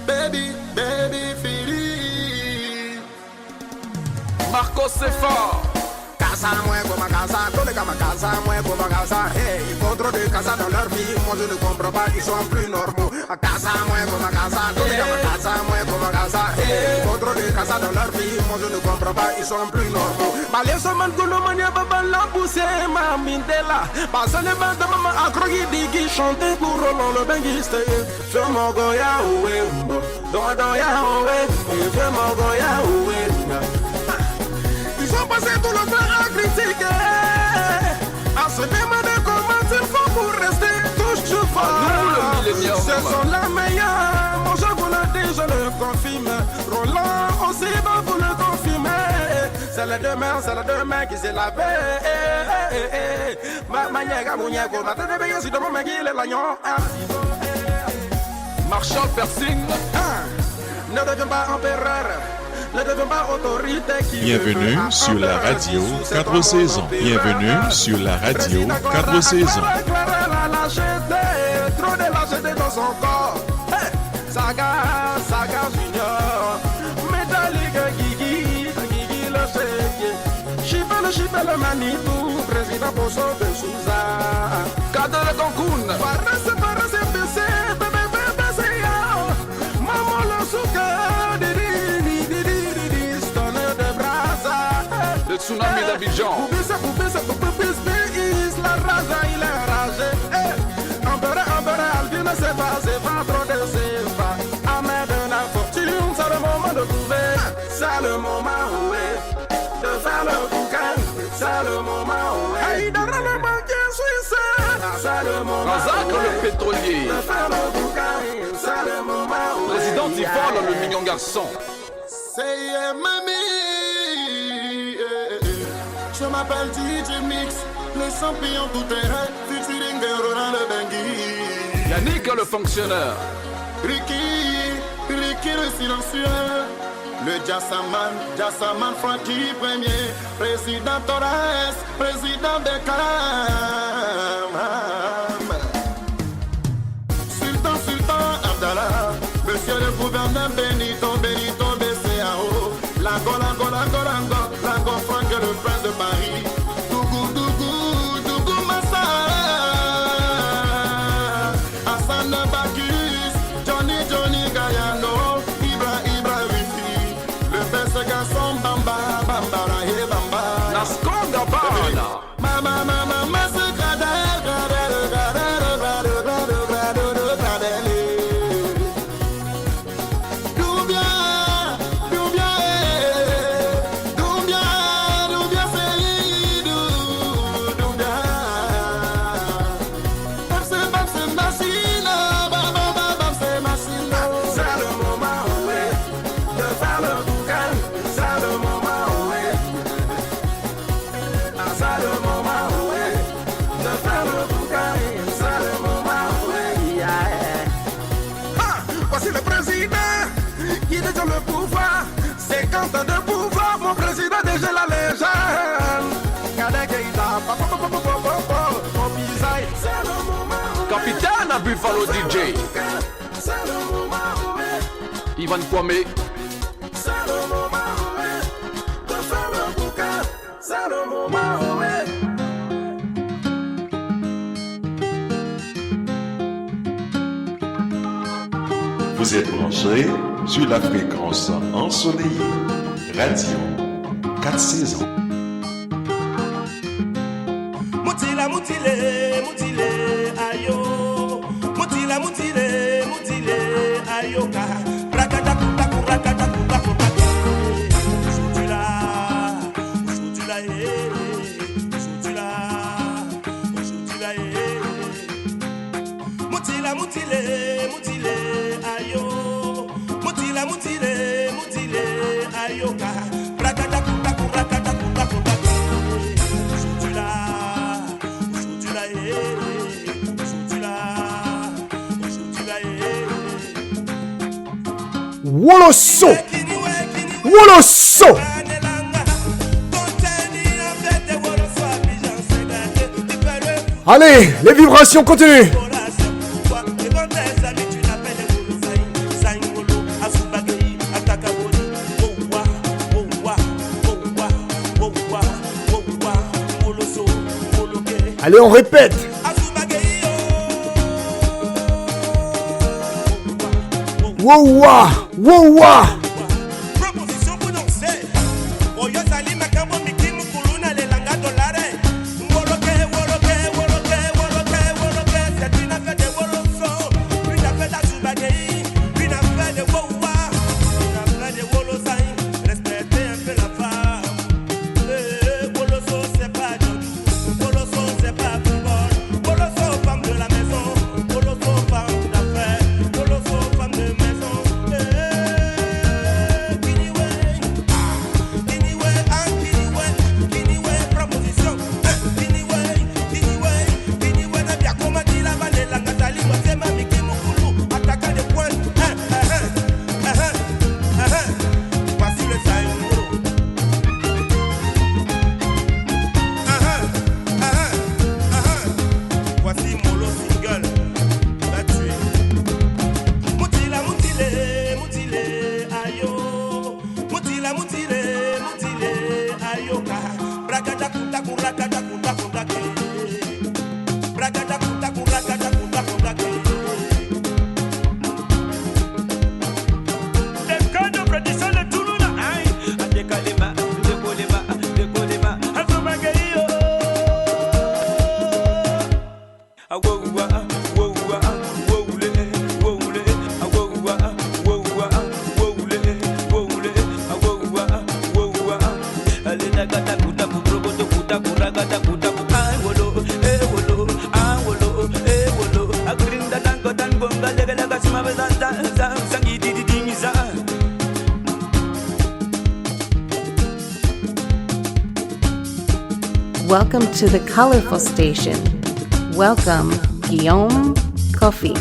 J: baby, baby, Philly.
T: Marco c'est fort.
J: Casa, moi, comme ma casa, collègue à ma casa, moi, comme ma casa. Hey, ils font trop de casa dans leur vie. Moi, je ne comprends pas, ils sont plus normaux. À casa, moi, comme ma casa, collègue à ma casa, moi, comme ma casa. Hey, ils font trop de casa dans leur vie. Moi, je ne comprends pas, ils sont plus normaux. Malé, so man, kono mania, baba, la poussée, ma mindela. Passe les bandes de maman, accroqué, digi, chanter pour Roland le benguiste. Fais mon goya, oué, doya, oué, fais mon goya, oué. Ils ont passé tout le temps à critiquer, à se demander comment il faut pour rester toujours fort. Ce sont les meilleurs, moi je vous le dis, je le confirme. Roland aussi va vous le confirmer. C'est les deux mains qui s'est lavé. Ma nièga, mon niègo, ma tête de veille, si de mon mec il est l'agnon.
T: Marshall Persing,
J: ne deviens pas empereur.
B: Bienvenue sur la radio 4 saisons. Bienvenue sur la radio 4 saisons.
J: Trop de lâcheté dans son corps. Saga Junior. Métallique Guigui le chéquier. Chipé le Manitou. Président Poso de Souza.
T: Cadre de Cancun.
J: Paresse, BC, bébé, maman le souka.
T: Le tsunami d'Abidjan.
J: La raza, il est enragé. Ambere, Alvin, c'est pas trop de c'est pas. Ahmed de la fortune, c'est le moment de trouver. C'est le moment où est de faire le bouquin. C'est le moment où est. Hey, dans le banquier suisse. C'est le moment.
T: Razak, le pétrolier.
J: De faire le bouquin. C'est le moment où est.
T: Président Tifol, le mignon garçon.
M: C'est mamie. Je m'appelle DJ Mix, le champion tout terrain, featuring Roland le Bengui.
T: Yannick le fonctionnaire.
M: Ricky le silencieux. Le Jassaman Francky premier. Président Torres, président de Calam. Sultan Abdallah. Monsieur le gouverneur Benito BCAO. Lango, Franck le prince de Paris. Dougou Massa. Hassan Bakus. Johnny Gayano. Ibra Wifi. Le best garçon Bamba Rahe Bamba.
T: Nasconda Bana.
M: Mama se gradel.
J: De pouvoir, mon président déjà la légende.
T: Capitaine à Buffalo DJ. Ivan Kwame.
J: C'est le moment où est de faire le bouquin. C'est le moment où est.
B: Vous êtes branchés sur la fréquence ensoleillée. Radio 4 saisons.
H: Moutile, ayo. Moutile, ayo.
E: Woloso! Woloso! Allez, les vibrations continuent. Allez, on répète. Wowa, wowa.
D: Welcome to the colorful station. Welcome, Guillaume Coffee.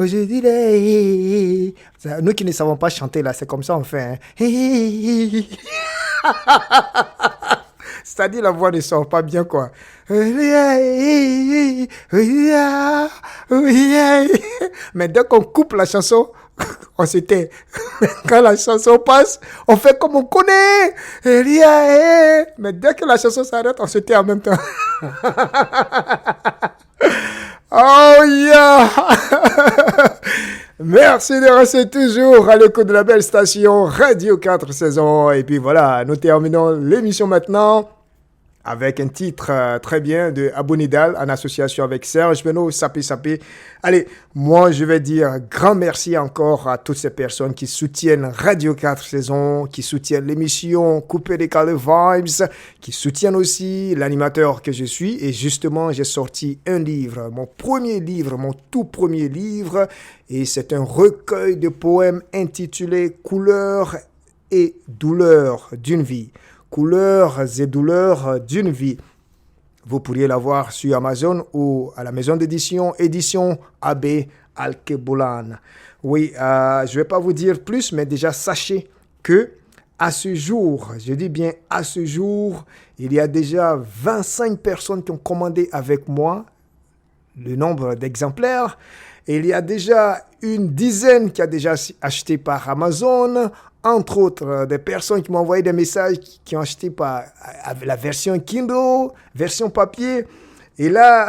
E: Je dirais. Nous qui ne savons pas chanter là, c'est comme ça on fait. Hein. C'est-à-dire la voix ne sort pas bien quoi. Mais dès qu'on coupe la chanson, on se tait. Quand la chanson passe, on fait comme on connaît. Mais dès que la chanson s'arrête, on se tait en même temps. Oh yeah! Merci de rester toujours à l'écoute de la belle station Radio 4 saisons. Et puis voilà, nous terminons l'émission maintenant avec un titre très bien de Abonidal en association avec Serge Beno, Sapé Sapé. Allez, moi je vais dire grand merci encore à toutes ces personnes qui soutiennent Radio 4 saisons, qui soutiennent l'émission Coupé Décalé Vibes, qui soutiennent aussi l'animateur que je suis. Et justement, j'ai sorti un livre, mon tout premier livre. Et c'est un recueil de poèmes intitulé Couleurs et douleurs d'une vie. Couleurs et douleurs d'une vie. Vous pourriez l'avoir sur Amazon ou à la maison d'édition, édition AB Alkebulan. Oui, je ne vais pas vous dire plus, mais déjà sachez que à ce jour, je dis bien à ce jour, il y a déjà 25 personnes qui ont commandé avec moi
A: le nombre d'exemplaires. Et il y a déjà une dizaine qui a déjà acheté par Amazon. Entre autres, des personnes qui m'ont envoyé des messages qui ont acheté par la version Kindle, version papier. Et là,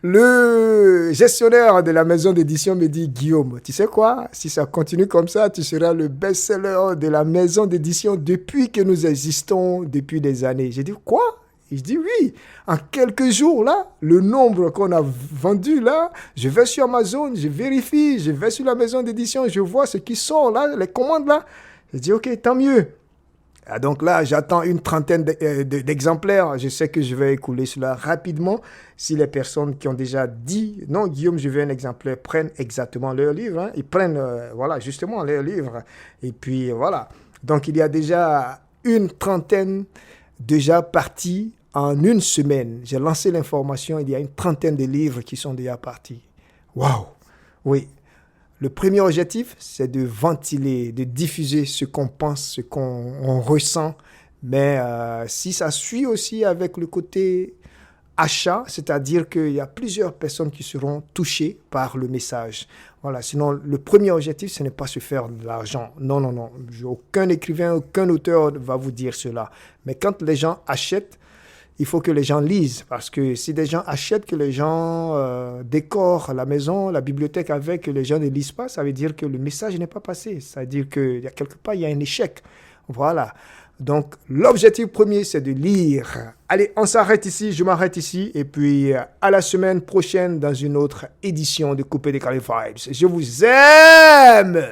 A: le gestionnaire de la maison d'édition me dit, Guillaume, tu sais quoi? Si ça continue comme ça, tu seras le best-seller de la maison d'édition depuis que nous existons, depuis des années. J'ai dit, quoi? Il dit, oui. En quelques jours, là, le nombre qu'on a vendu, là, je vais sur Amazon, je vérifie, je vais sur la maison d'édition, je vois ce qui sort, là, les commandes, là. J'ai dit, OK, tant mieux. Ah, donc là, j'attends une trentaine d'exemplaires. Je sais que je vais écouler cela rapidement. Si les personnes qui ont déjà dit « Non, Guillaume, je veux un exemplaire », prennent exactement leur livre. Hein. Ils prennent, voilà, justement leur livre. Et puis, voilà. Donc, il y a déjà une trentaine déjà partis en une semaine. J'ai lancé l'information. Il y a une trentaine de livres qui sont déjà partis. Waouh! Oui. Le premier objectif, c'est de ventiler, de diffuser ce qu'on pense, ce qu'on ressent. Mais si ça suit aussi avec le côté achat, c'est-à-dire qu'il y a plusieurs personnes qui seront touchées par le message. Voilà. Sinon, le premier objectif, ce n'est pas se faire de l'argent. Non, non, non. Aucun écrivain, aucun auteur va vous dire cela. Mais quand les gens achètent, il faut que les gens lisent, parce que si des gens achètent, que les gens décorent la maison, la bibliothèque avec, que les gens ne lisent pas, ça veut dire que le message n'est pas passé. Ça veut dire qu'il y a quelque part, il y a un échec. Voilà. Donc, l'objectif premier, c'est de lire. Allez, on s'arrête ici, je m'arrête ici, et puis à la semaine prochaine dans une autre édition de Coupé Décalé Vibes. Je vous aime!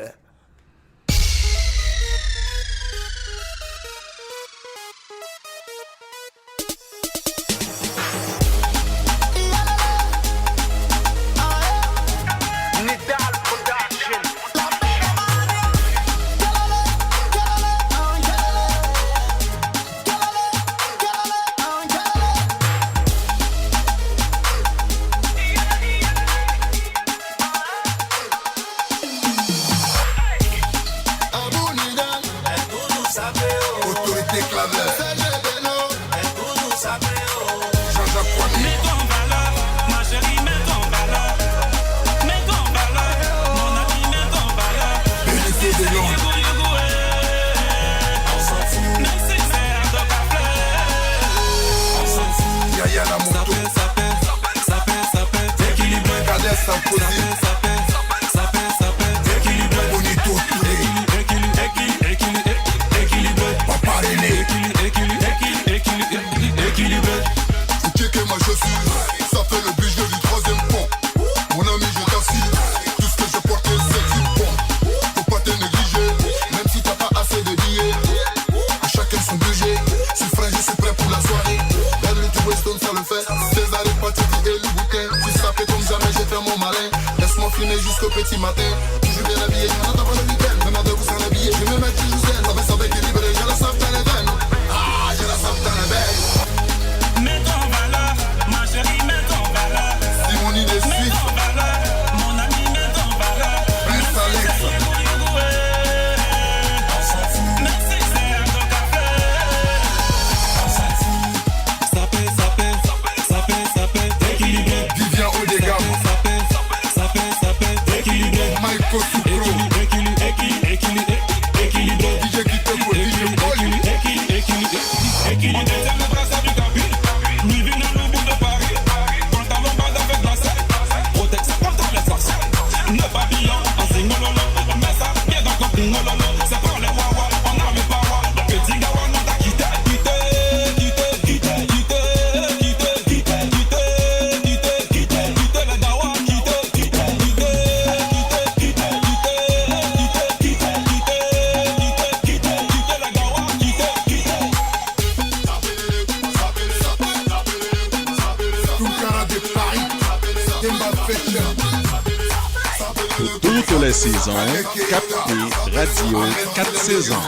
M: Jusqu'au petit matin, toujours bien habillé, je n'attends pas le week-end. Même à deux vous s'en habiller, je me mets toujours zen. Ça va équilibré, j'ai la savte dans les veines. Ah, j'ai la savte dans les veines.
H: Mets ton valeur, ma chérie, mets ton valeur.
M: Si mon idée suit,
H: mets ton valeur, mon ami, mets ton valeur.
M: Prince Alex.
H: Merci, c'est un truc à faire. Ça peut, équilibré.
M: Vivian Odega. Michael Supro. DJ Kitoko, DJ Paul.
H: On détient le brassard du cabine. Nous vîmes dans le bout de Paris. Pantalon bas avec glacé. Protex, pantalon les sorcières. Ne papillon, en singololo. Mais ça, bien dans le congololo. C'est pour les wawa, on a mes parois. Le petit gawa nous t'a quitté.
B: Pour toutes les saisons, captez Radio 4 saisons.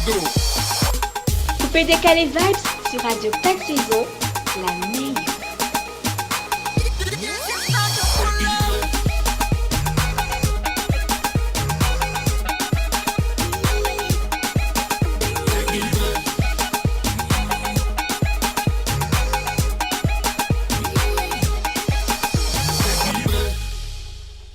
H: dos.
P: Coupé décalé vibes sur Radio 4 Saisons, la meilleure.